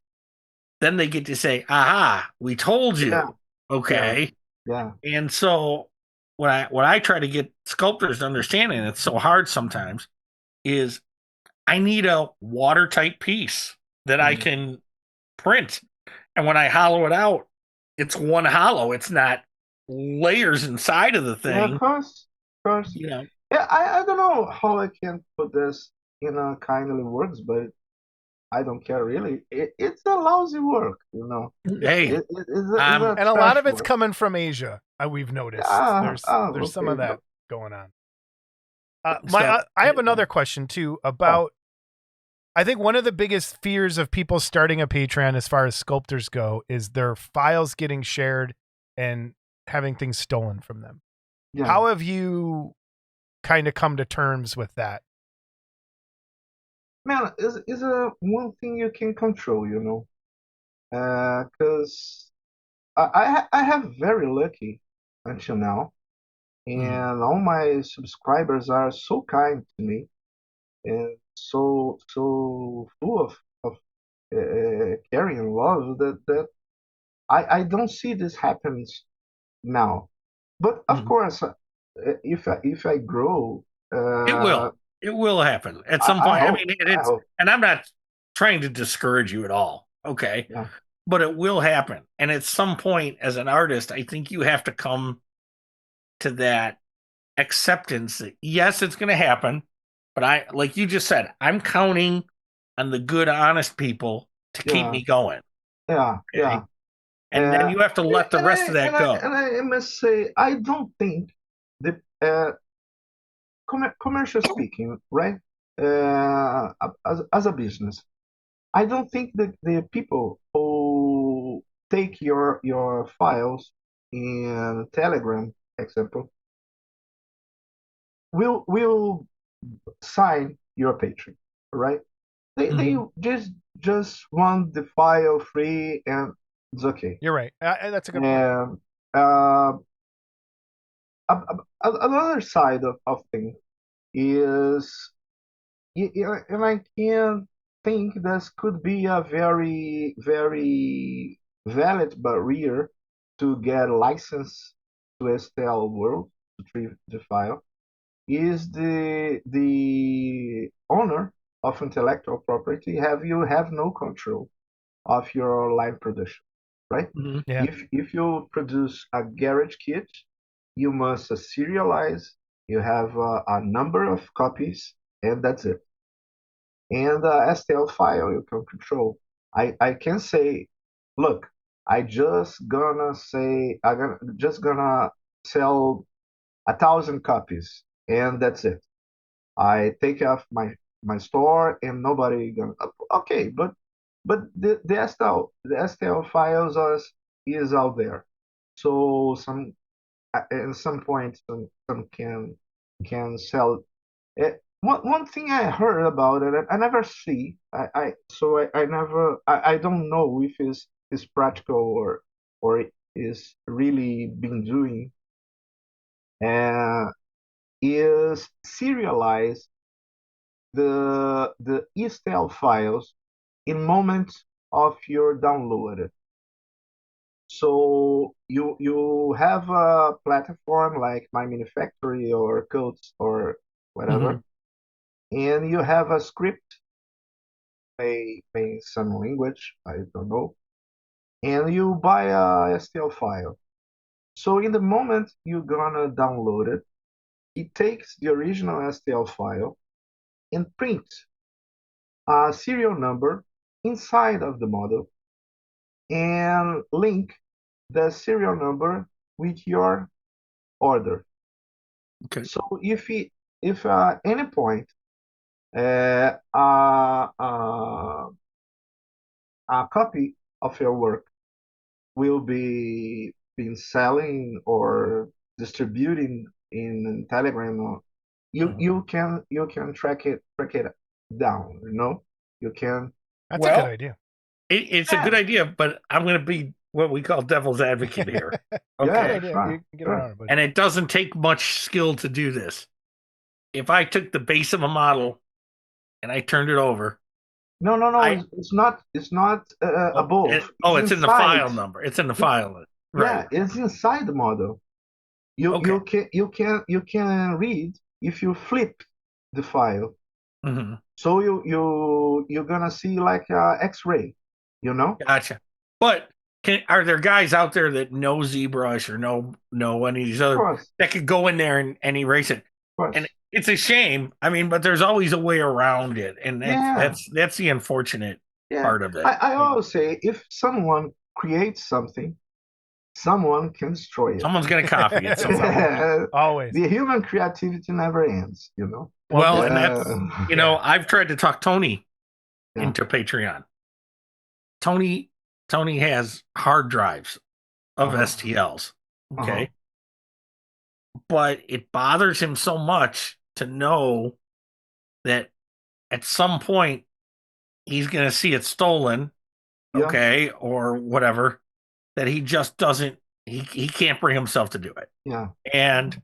then they get to say, "Aha, we told you." Yeah. Okay. Yeah. And so what I try to get sculptors to understand, and it's so hard sometimes, is I need a watertight piece that I can print. And when I hollow it out, it's one hollow. It's not layers inside of the Yeah, thing. of course. Of course. You know, Yeah, I don't know how I can put this in a kindly words, but I don't care really. It's a lousy work, you know. hey, It's a And a lot trash of it's work. coming from Asia. We've noticed there's some Okay, of that but going on. so I have another question too about. I think one of the biggest fears of people starting a Patreon, as far as sculptors go, is their files getting shared and having things stolen from them. yeah, How have you kind of come to terms with that? man, is a one thing you can control, you know. Because I have very lucky until now, and all my subscribers are so kind to me and so full of caring and love that I don't see this happens now. But of Mhm. course, if I grow, It uh, will. It will happen at some I point. I hope. mean, I it's, hope. and I'm not trying to discourage you at all. Okay. Yeah. But it will happen. And at some point, as an artist, I think you have to come to that acceptance that yes, it's going to happen. But like you just said, I'm counting on the good, honest people to keep Yeah. me going. Yeah. Okay. Yeah. And then you have to let the And rest I of that go. must say I don't think the commercial speaking, right? As a business, I don't think that the people who take your files in Telegram, example, will sign your Patreon, right? They Mhm. just want the file free and it's okay. You're right. That's a good point. And uh, another side of things is, and I can think this could be a very valid barrier to get a license to STL World to retrieve the file, is the owner of intellectual property have no control of your live production, right? Mhm. Yeah. If you produce a garage kit, you must serialize. You have a number of copies, and that's it. And the STL file you can control. I can say, look, I'm just gonna sell 1,000 copies, and that's it. I take off my store and nobody gonna. Okay, but the STL files is out there. So at some point some can sell. One thing I heard about it, I never see. I never. I don't know if is practical or is really been doing. Uh, is serialize the ESTL files in moments of your downloaded. So you have a platform like My Mini Factory or Codes or whatever, Mhm. and you have a script, may some language, I don't know, and you buy a STL file. So in the moment you're gonna download it, it takes the original STL file and prints a serial number inside of the model and link the serial number with your order. Okay. So if at any point uh, uh, uh, a copy of your work will be been selling or distributing in Telegram, or Mhm. you can track it down. You can. That's a good Well, idea. it's a good idea, but I'm going to be what we call devil's advocate here. Good Okay. idea. Sure, You can get sure. around it, but And it doesn't take much skill to do this. If I took the base of a model and I turned it over, No, no, no. I It's not above. It's it's in the inside. file number. It's in the It, file. Right. yeah, it's inside the model. You Okay. you can read if you flip the file. Hmm. So you're gonna see like X-ray. You know. Gotcha. But are there guys out there that know ZBrush or know any of these Of other course, that could go in there and erase it? of course. And it's a shame. I mean, but there's always a way around it, and Yeah, that's the unfortunate yeah. part of it. I always say if someone creates something, someone can destroy it. Someone's going to copy it somehow. always. The human creativity never ends. Well, and that's Yeah. I've tried to talk Tony Yeah. into Patreon. Tony has hard drives of Uh-huh. STLs. Okay. Uh-huh. But it bothers him so much to know that at some point he's going to see it stolen, Yeah. okay, or whatever, that he just doesn't, he can't bring himself to do it. Yeah. And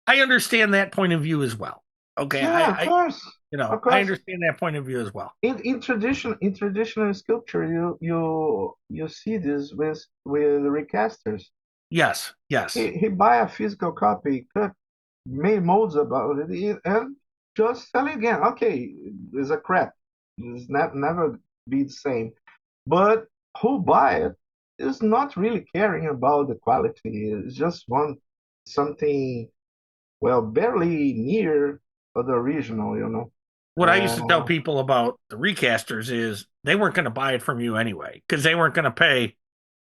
I understand that point of view as well. Okay. Yeah, of course. Of course. I understand that point of view as well. In traditional sculpture, you see this with recasters. Yes. He buy a physical copy, cut, made molds about it, and just sell it again. Okay, it's a crap. It's never be the same. But who buy it is not really caring about the quality. It's just want something, well, barely near the original. What I used to tell people about the recasters is they weren't going to buy it from you anyway because they weren't going to pay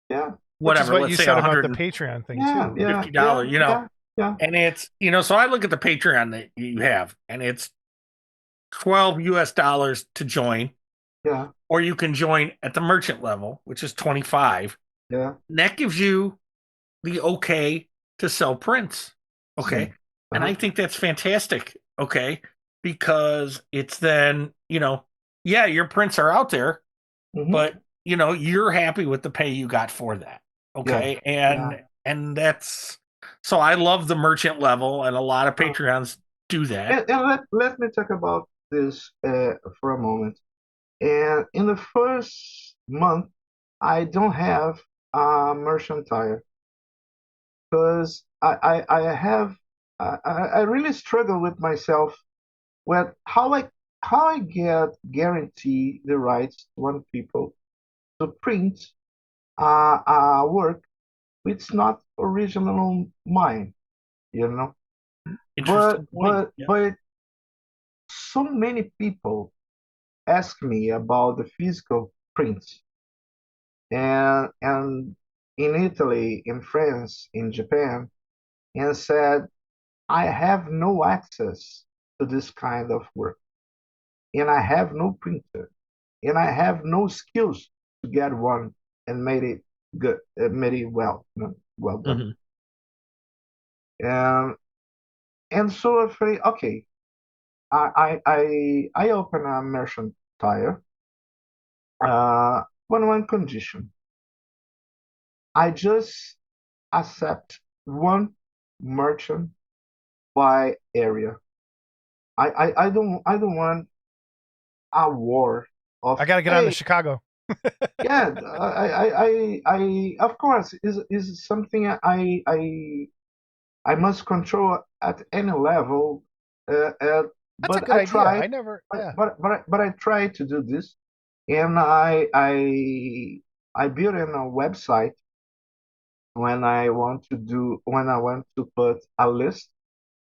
Yeah. whatever. What let's you say said about the $150. Patreon thing Yeah, too. yeah, yeah. And it's so I look at the Patreon that you have, and it's $12 to join, Yeah, or you can join at the merchant level, which is 25. yeah. And that gives you the okay to sell prints. Okay. Same. And I think that's fantastic. Okay. Because it's then, yeah, your prints are out there, Mhm. but you're happy with the pay you got for that. Okay. And that's so I love the merchant level, and a lot of Patreons do that. And let me talk about this for a moment. And in the first month, I don't have a merchant tire because I really struggle with myself with how I get guarantee the rights to one people to print a work which is not original mine, you know. But Interesting point. but so many people ask me about the physical prints, and in Italy, in France, in Japan, and said I have no access to this kind of work, and I have no printer, and I have no skills to get one and made it good, made it well done. And so I say, okay, I open a merchant tire. One condition. I just accept one merchant by area. I don't want a war of. I got to get on to Chicago. Yeah, I of course is something I must control at any level. That's but a good I idea. try. I never. Yeah. But I try to do this, and I built in a website when I want to put a list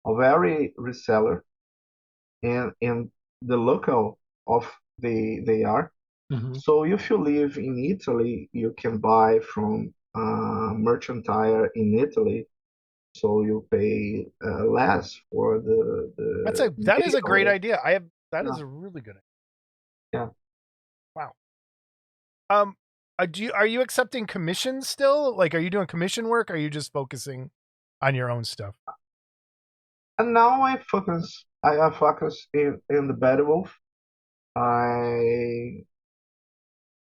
of every reseller in the local of they are. So if you live in Italy, you can buy from merchant tire in Italy. So you pay less for That is a great mail. idea. That is a really good idea. Yeah. Wow. Are you accepting commissions still? Like, are you doing commission work? Or are you just focusing on your own stuff? And now I focus in the Bad Wolf. I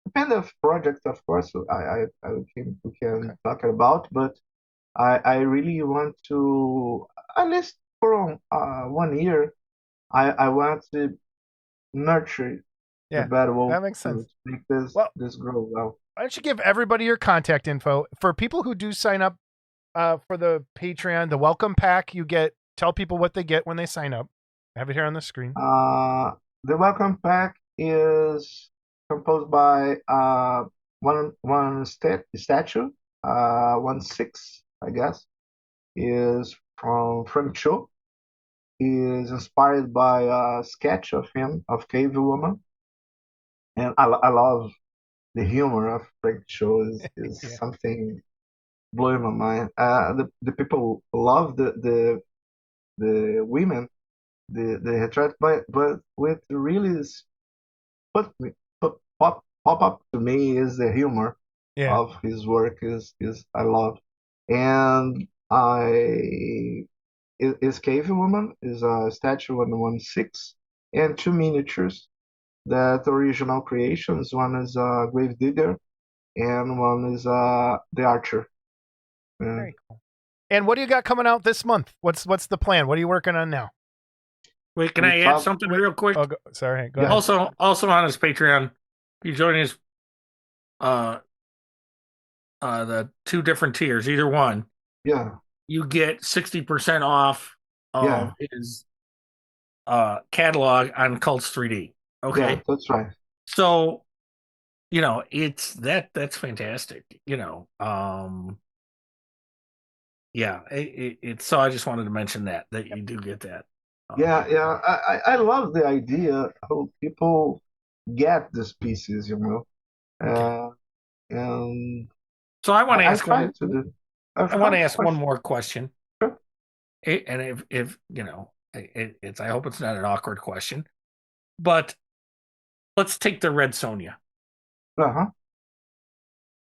depend of project, of course. We can Okay. talk about, but I really want to, at least for 1 year. I want to nurture the Yeah, bad wolf that makes sense. to make this Well, this grow well. why don't you give everybody your contact info for people who do sign up for the Patreon, the welcome pack? You get tell people what they get when they sign up. I have it here on the screen. The welcome pack is composed by one statue, 1/6, I guess, is from Frank Cho. He is inspired by a sketch of him of Cave Woman, and I love the humor of Frank Cho is Yeah, something blowing my mind. The people love the women, the headshot, but with really put me pop up to me is the humor yeah, of his work is I love, and I is Cave Woman is a statue 1/6 and two miniatures that original creations. One is a grave digger and one is the archer. Uh, very cool. And what do you got coming out this month? What's the plan? What are you working on now? Wait, can we I add have something Wait, real quick? sorry, go Yeah. ahead. Also on his Patreon, if you join his uh the two different tiers, either one, yeah you get 60% off yeah of his catalog on Cults 3D. yeah, Okay. that's right. So, it's that's fantastic. Yeah, it's so I just wanted to mention that you do get that. Yeah, I love the idea how people get these pieces, Okay. and So I want to I ask try one. to do. I Of want to course, of ask one course. more question. Sure. And if it's I hope it's not an awkward question, but let's take the Red Sonja, Uh-huh.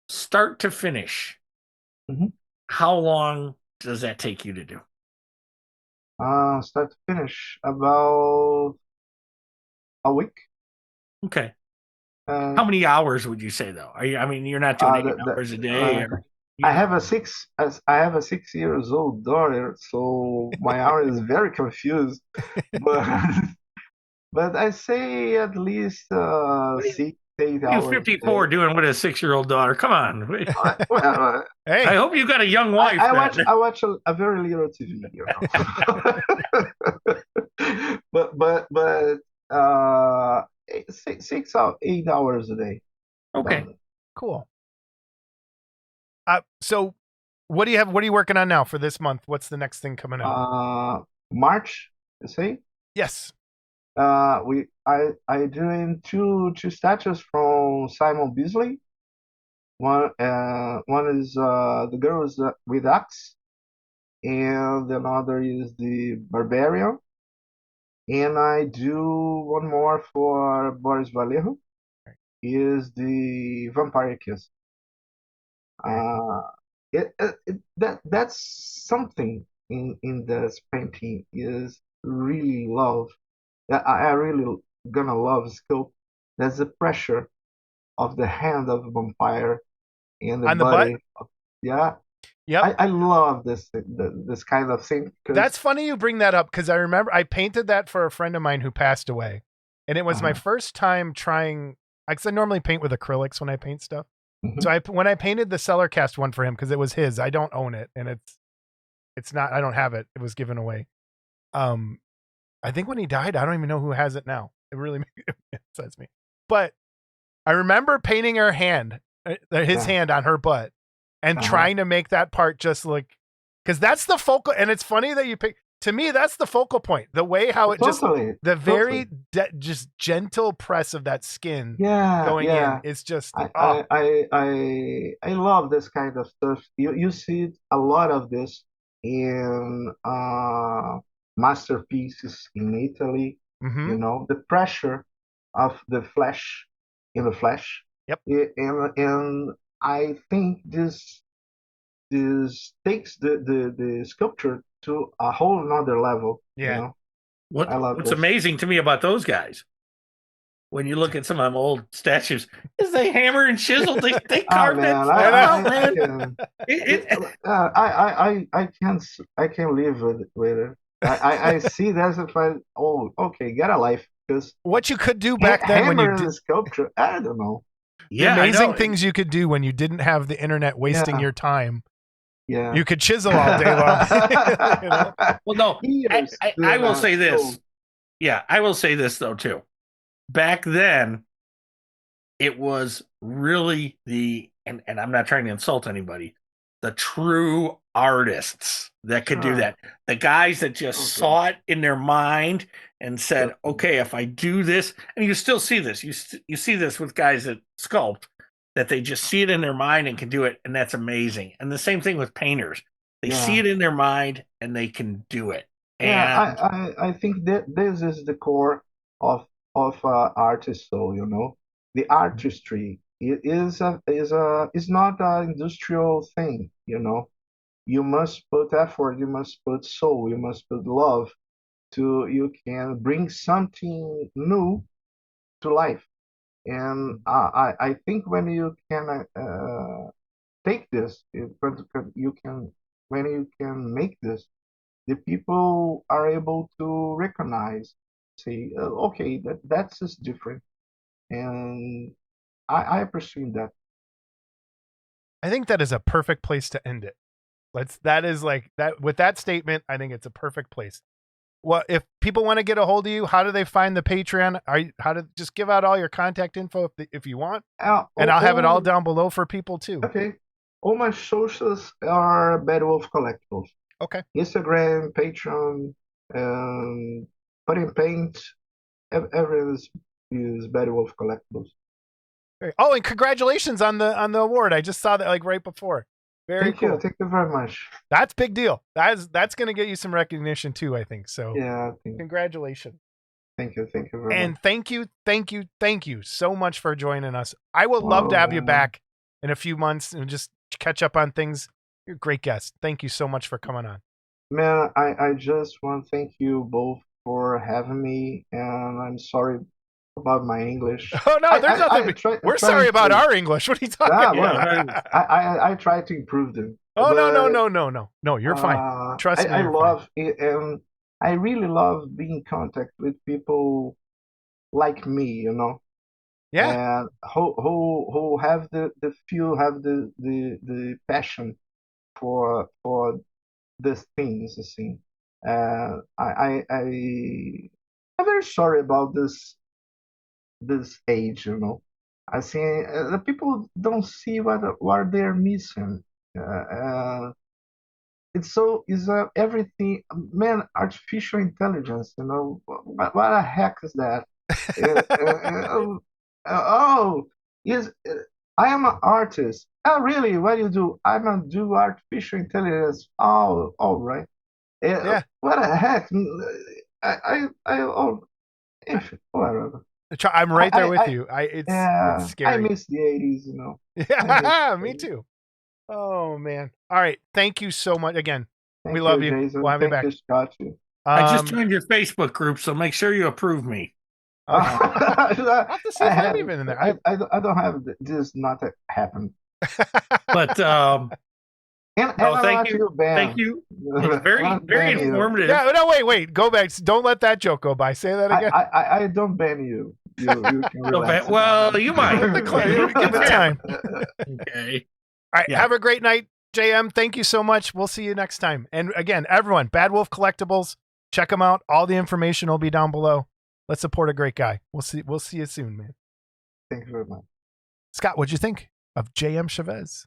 start to finish. hmm How long does that take you to do? Start to finish about a week. Okay. Uh, How many hours would you say though? I mean, you're not doing uh, 8 hours a day, uh, or I have a 6 years old daughter, so my hour is very confused. But but I say at least What are you, 6 8 hours a 54 day. doing with a 6-year-old daughter? Come on. Well, I Hey, hope you got a young wife I then. watch a very little TV. But uh 6 8 hours a day. Okay. cool. So what do you have? What are you working on now for this month? What's the next thing coming out? March, you say? Yes. I doing two statues from Simon Beasley. One is the girl is with axe, and another is the barbarian. And I do one more for Boris Vallejo. Is the vampire kiss. Very cool. That's something in this painting is really love. That I really gonna love sculpt. That's the pressure of the hand of a vampire and the On the butt? body. Yeah, Yep. I love this kind of thing because That's funny you bring that up because I remember I painted that for a friend of mine who passed away. And it was my uh, first time trying, because I normally paint with acrylics when I paint stuff. mhm. So when I painted the Cellar Cast one for him, because it was his, I don't own it and it's not, I don't have it. It was given away. I think when he died, I don't even know who has it now. It really upsets me. But I remember painting her hand, his Yeah. hand on her butt, and Uh-huh. trying to make that part just like, because that's the focal. And it's funny that you pick. To me, that's the focal point. The way how it Totally, the very totally. just gentle press of that skin Yeah, going in yeah. is just I, I, I, I love this kind of stuff. You see a lot of this in masterpieces in Italy. mm-hmm. The pressure of the flesh in the flesh. Yep. And I think this takes the sculpture to a whole another level. Yeah. I love What's this. amazing to me about those guys when you look at some of them old statues, is they hammer and chisel? They Ah, carved man, that stuff out, I man. can, It- I can live with it. I see that if okay, get a life, because What you could do back then when you hammer did and sculpture, I don't know. the yeah, I amazing know. things you could do when you didn't have the internet wasting Yeah. your time. Yeah. You could chisel all day long. You know? Well, no, Years I will doing say that, this. so, Yeah, I will say this though too. Back then, it was really and I'm not trying to insult anybody, the true artists that could do Sure. that. The guys that just Okay. saw it in their mind and said, Definitely. "Okay, if I do this," and you still see this. You see this with guys that sculpt, that they just see it in their mind and can do it, and that's amazing. And the same thing with painters. They see Yeah. it in their mind and they can do it. Yeah, And I think that this is the core of artist soul, The artistry is not an industrial thing, You must put effort, you must put soul, you must put love you can bring something new to life. And I think when you can take this, when you can make this, the people are able to recognize, say, okay, that's just different, and I appreciate that. I think that is a perfect place to end it. That is like that with that statement, I think it's a perfect place. Well, if people want to get a hold of you, how do they find the Patreon? How to just give out all your contact info if you want, and I'll have it all down below for people too. Okay, all my socials are Bad Wolf Collectibles. Okay, Instagram, Patreon, Putting Paint, everything is Bad Wolf Collectibles. Oh, and congratulations on the award. I just saw that like right before. Very cool. Thank you very much. That's big deal. That's going to get you some recognition too, I think. So yeah, congratulations. Thank you very much. And thank you so much for joining us. I would love to have you back in a few months and just catch up on things. You're a great guest. Thank you so much for coming on. Man, I just want to thank you both for having me, and I'm sorry about my English. Oh no, there's nothing. We're sorry about our English. What are you talking about? I try to improve them. Oh no, you're fine. Trust me. I love it, and I really love being in contact with people like me, Yeah. And who have the passion for these things, you see. I'm very sorry about this age, I see the people don't see what they're missing. It's everything, man. Artificial intelligence, what the heck is that? Oh, is I am an artist. Oh, really? What do you do? I'm a do artificial intelligence. Oh, all right. Yeah. What the heck? Oh, whatever. I'm right there with you. It's scary. I miss the 80s, Yeah, me too. Oh man. All right. Thank you so much again. We love you. Jason. We'll have you back. I just joined your Facebook group, so make sure you approve me. Okay. I'll have to see if I'm even in there. I don't have this not happen. But thank you. Thank you. It's very informative. Yeah, no, wait. Go back. Don't let that joke go by. Say that again. I don't ban you. You can relax. Well, you might. Give it time. Okay. All right. Yeah. Have a great night, JM. Thank you so much. We'll see you next time. And again, everyone, Bad Wolf Collectibles, check them out. All the information will be down below. Let's support a great guy. We'll see you soon, man. Thank you very much. Scott, what'd you think of JM Chaves?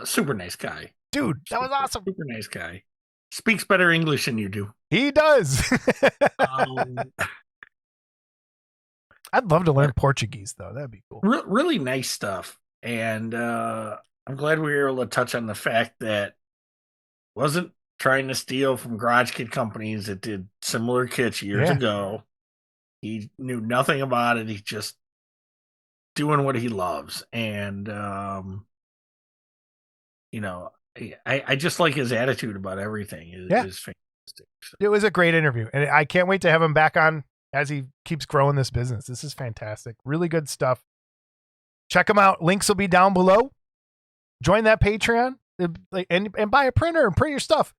Super nice guy. Dude, that was awesome. Super nice guy. Speaks better English than you do. He does. I'd love to learn Portuguese, though. That'd be cool. Really nice stuff. And I'm glad we were able to touch on the fact that wasn't trying to steal from garage kit companies that did similar kits years ago. He knew nothing about it. He's just doing what he loves. And, I just like his attitude about everything. Is fantastic. It was a great interview. And I can't wait to have him back on as he keeps growing this business. This is fantastic. Really good stuff. Check him out. Links will be down below. Join that Patreon and buy a printer and print your stuff.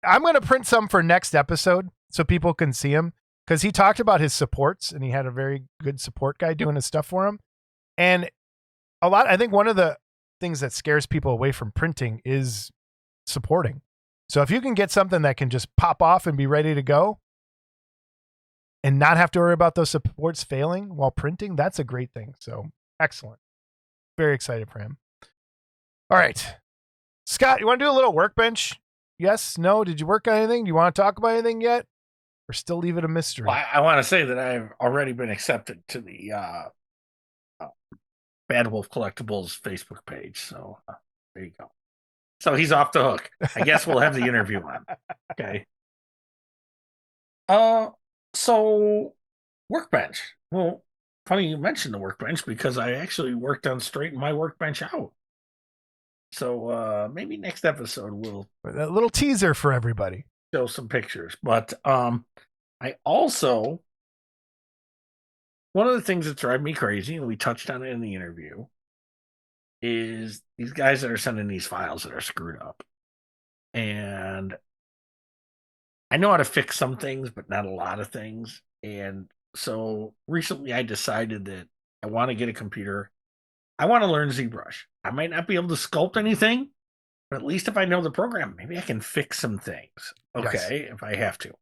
I'm going to print some for next episode so people can see him, because he talked about his supports and he had a very good support guy doing his stuff for him. And I think one of the things that scares people away from printing is supporting. So if you can get something that can just pop off and be ready to go and not have to worry about those supports failing while printing, that's a great thing. So excellent. Very excited for him. All right. Scott, you want to do a little workbench? Yes? No? Did you work on anything? Do you want to talk about anything yet? Or still leave it a mystery? Well, I want to say that I've already been accepted to the Bad Wolf Collectibles Facebook page. So there you go. So he's off the hook. I guess we'll have the interview on. Okay. So workbench. Well, funny you mentioned the workbench, because I actually worked on straightening my workbench out. So maybe next episode we'll a little teaser for everybody. Show some pictures. But I also, one of the things that drive me crazy, and we touched on it in the interview, is these guys that are sending these files that are screwed up. And I know how to fix some things, but not a lot of things. And so recently I decided that I want to get a computer. I want to learn ZBrush. I might not be able to sculpt anything, but at least if I know the program, maybe I can fix some things. Okay, yes. If I have to.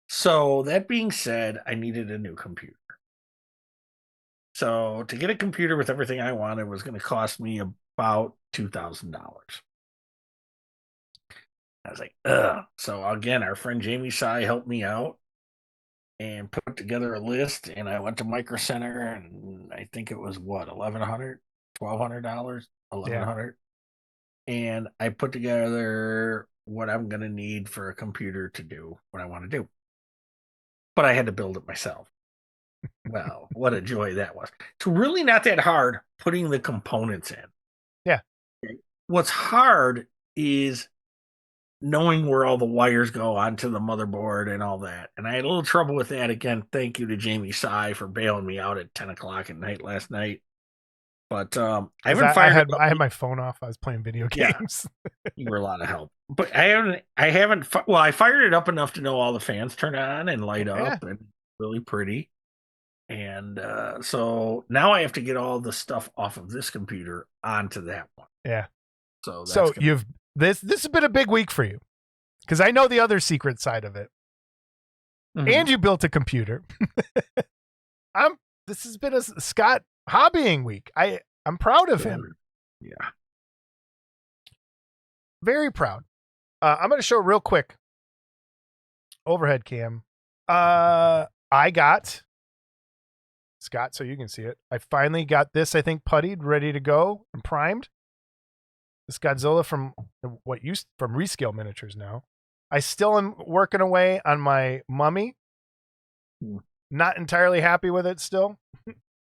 So that being said, I needed a new computer. So to get a computer with everything I wanted was going to cost me about $2,000. I was like, ugh. So again, our friend Jamie Sy helped me out and put together a list. And I went to Micro Center, and I think it was what, $1,100, $1,200, $1,100. Yeah. And I put together what I'm going to need for a computer to do what I want to do. But I had to build it myself. Well, what a joy that was. It's really not that hard putting the components in. Yeah. What's hard is knowing where all the wires go onto the motherboard and all that. And I had a little trouble with that. Again, thank you to Jamie Sy for bailing me out at 10 o'clock at night last night. But I had my phone off. I was playing video games. Yeah, you were a lot of help. But I fired it up enough to know all the fans turn on and light up, and really pretty. And so now I have to get all the stuff off of this computer onto that one. Yeah. So you've this has been a big week for you, because I know the other secret side of it. Mm-hmm. And you built a computer. This has been a Scott hobbying week. I'm proud of him. Yeah. Very proud. I'm going to show real quick. Overhead cam. I got Scott, so you can see it. I finally got this, I think, puttied, ready to go and primed. This Godzilla from Rescale Miniatures now. I still am working away on my Mummy. Not entirely happy with it still.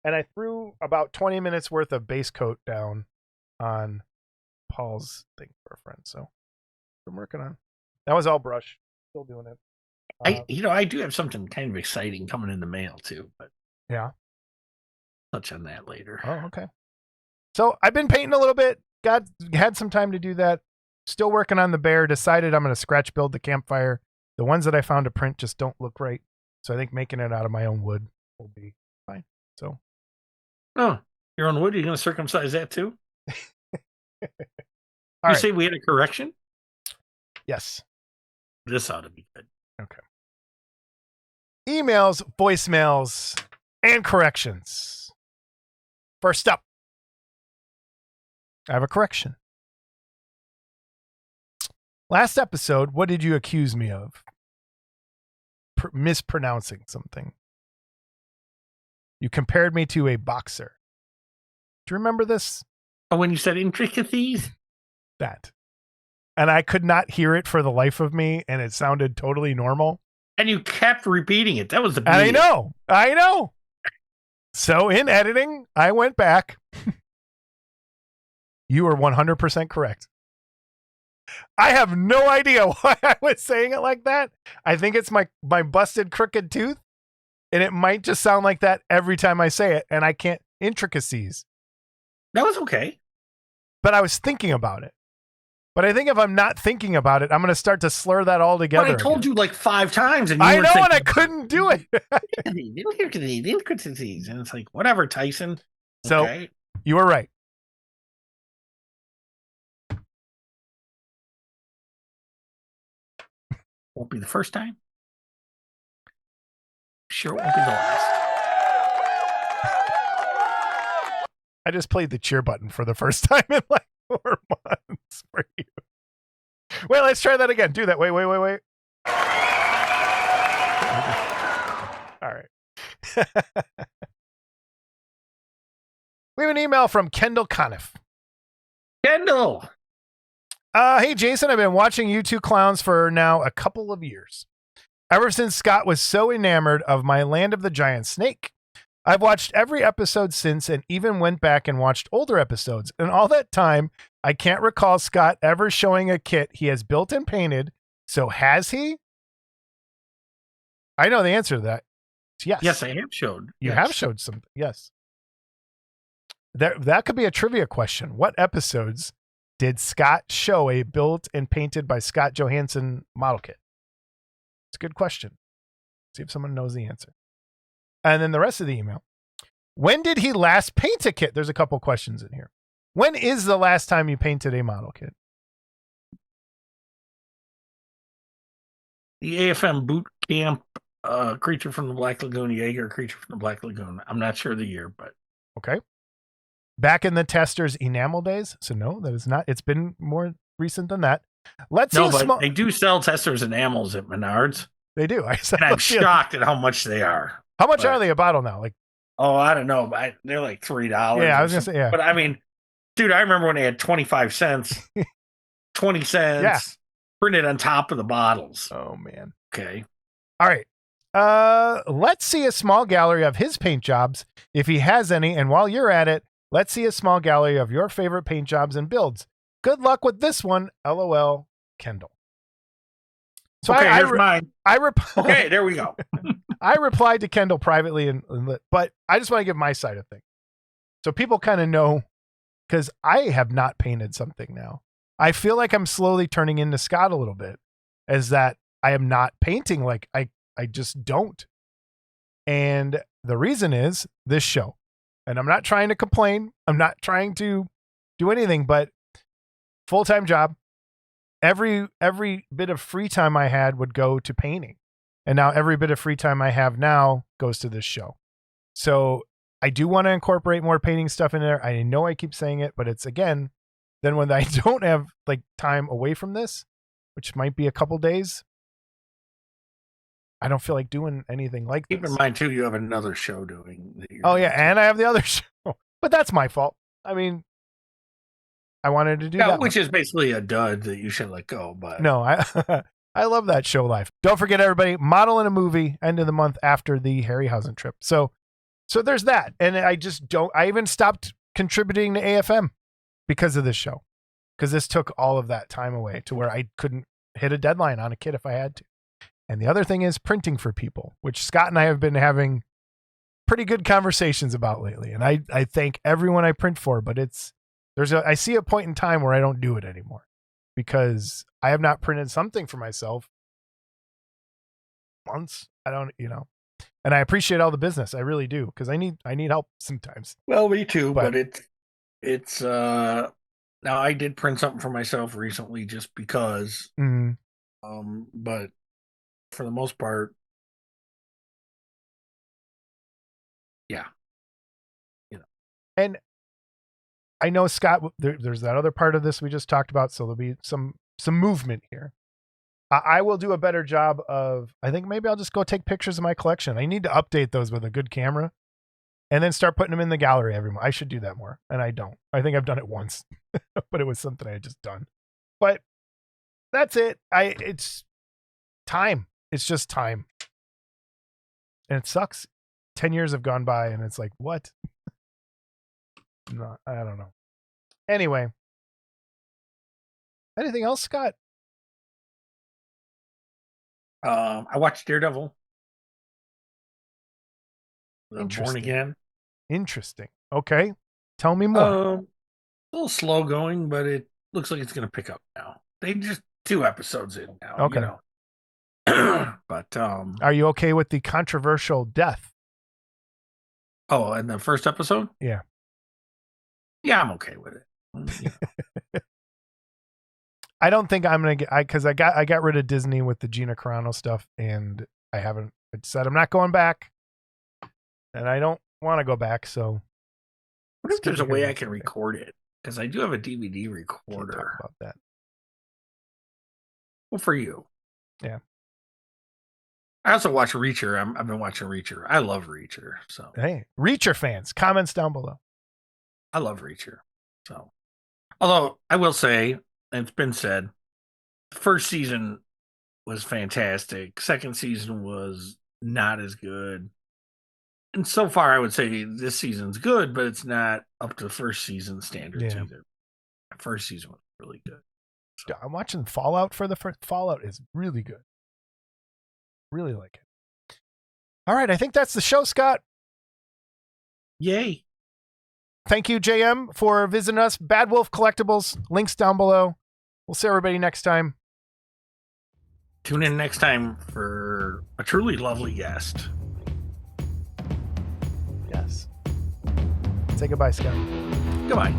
And I threw about 20 minutes worth of base coat down on Paul's thing for a friend. So I'm working on. That was all brush. Still doing it. I do have something kind of exciting coming in the mail too, but yeah. Touch on that later. Oh, okay. So I've been painting a little bit. Had some time to do that. Still working on the bear. Decided I'm going to scratch build the campfire. The ones that I found to print just don't look right. So I think making it out of my own wood will be fine. So. Oh, your own wood? You're going to circumcise that too? You say we had a correction? Yes. This ought to be good. Okay. Emails, voicemails, and corrections. First up, I have a correction. Last episode, what did you accuse me of? Mispronouncing something. You compared me to a boxer. Do you remember this? Oh, when you said intricacies? That. And I could not hear it for the life of me, and it sounded totally normal. And you kept repeating it. That was the beauty. I know. So in editing, I went back. You were 100% correct. I have no idea why I was saying it like that. I think it's my busted crooked tooth. and it might just sound like that every time I say it, and I can't intricacies. That was okay. But I was thinking about it. But I think if I'm not thinking about it, I'm going to start to slur that all together. But I told you like 5 times, and you I were know, thinking, and I couldn't do it. and it's like, whatever, Tyson. So Okay. you were right. Won't be the first time. Sure won't be the last. I just played the cheer button for the first time in like 4 months for you. Wait, let's try that again. Do that. Wait. All right. We have an email from Kendall Conniff. Kendall. Hey, Jason, I've been watching you two clowns for now a couple of years. Ever since Scott was so enamored of my Land of the Giant Snake. I've watched every episode since and even went back and watched older episodes. And all that time, I can't recall Scott ever showing a kit he has built and painted. So has he? I know the answer to that. It's yes. Yes, I have showed. You have showed something. Yes. That could be a trivia question. What episodes did Scott show a built and painted by Scott Johansson model kit? It's a good question. See if someone knows the answer. And then the rest of the email. When did he last paint a kit? There's a couple questions in here. When is the last time you painted a model kit? The AFM boot camp, Creature from the Black Lagoon, Jaeger, Creature from the Black Lagoon. I'm not sure the year, but. Okay. Back in the Tester's enamel days. So no, that is not. It's been more recent than that. Let's no, see. But they do sell Tester's enamels at Menards. They do. And I'm shocked at how much they are. How much are they a bottle now? Like, oh, I don't know. But they're like $3. Yeah, I was gonna say, yeah. But I mean, dude, I remember when they had 25 cents, 20 cents printed on top of the bottles. Oh man. Okay. All right. Let's see a small gallery of his paint jobs if he has any. And while you're at it, let's see a small gallery of your favorite paint jobs and builds. Good luck with this one. LOL, Kendall. So okay, here's mine. Okay, there we go. I replied to Kendall privately, but I just want to give my side of things. So people kind of know, because I have not painted something now. I feel like I'm slowly turning into Scott a little bit, as that I am not painting like I just don't. And the reason is this show. And I'm not trying to complain. I'm not trying to do anything, but full-time job. Every bit of free time I had would go to painting. And now every bit of free time I have now goes to this show. So I do want to incorporate more painting stuff in there. I know I keep saying it, but it's again, then when I don't have like time away from this, which might be a couple days, I don't feel like doing anything like this. Keep in mind too, you have another show doing. Oh yeah, and I have the other show, but that's my fault. I mean, I wanted to do that, which is basically a dud that you should let go. But no, I love that show live. Don't forget, everybody, model in a movie end of the month after the Harryhausen trip. So there's that, and I just don't. I even stopped contributing to AFM because of this show, because this took all of that time away to where I couldn't hit a deadline on a kit if I had to. And the other thing is printing for people, which Scott and I have been having pretty good conversations about lately. And I thank everyone I print for, but I see a point in time where I don't do it anymore because I have not printed something for myself months. I don't, and I appreciate all the business. I really do. Cause I need help sometimes. Well, me too, but it's now I did print something for myself recently just because, but for the most part, yeah. And I know Scott, there's that other part of this we just talked about. So there'll be some movement here. I will do a better job of, I think maybe I'll just go take pictures of my collection. I need to update those with a good camera and then start putting them in the gallery every month. I should do that more. And I don't. I think I've done it once, but it was something I had just done. But that's it. It's time. It's just time. And it sucks. 10 years have gone by and it's like, what? No, I don't know. Anyway. Anything else, Scott? I watched Daredevil. Born Interesting. Again. Interesting. Okay. Tell me more. A little slow going, but it looks like it's going to pick up now. They just 2 episodes in now. Okay. You know. But Are you okay with the controversial death? oh, and the first episode? Yeah. Yeah, I'm okay with it. You know. I don't think I'm gonna get because I got rid of Disney with the Gina Carano stuff, and I said I'm not going back, and I don't want to go back. So, What if there's a way I can record it? Because I do have a DVD Can't talk recorder. about that. Well, for you. Yeah. I also watch Reacher. I've been watching Reacher. I love Reacher. So Hey, Reacher fans, comments down below. I love Reacher. So, although I will say, and it's been said, the first season was fantastic. Second season was not as good. And so far, I would say this season's good, but it's not up to first season standards either. First season was really good. So. I'm watching Fallout for the first. Fallout is really good. Really like it. All right, I think that's the show, Scott. Yay. Thank you, JM, for visiting us. Bad Wolf Collectibles, links down below. We'll see everybody next time. Tune in next time for a truly lovely guest. Yes. Say goodbye, Scott. Goodbye.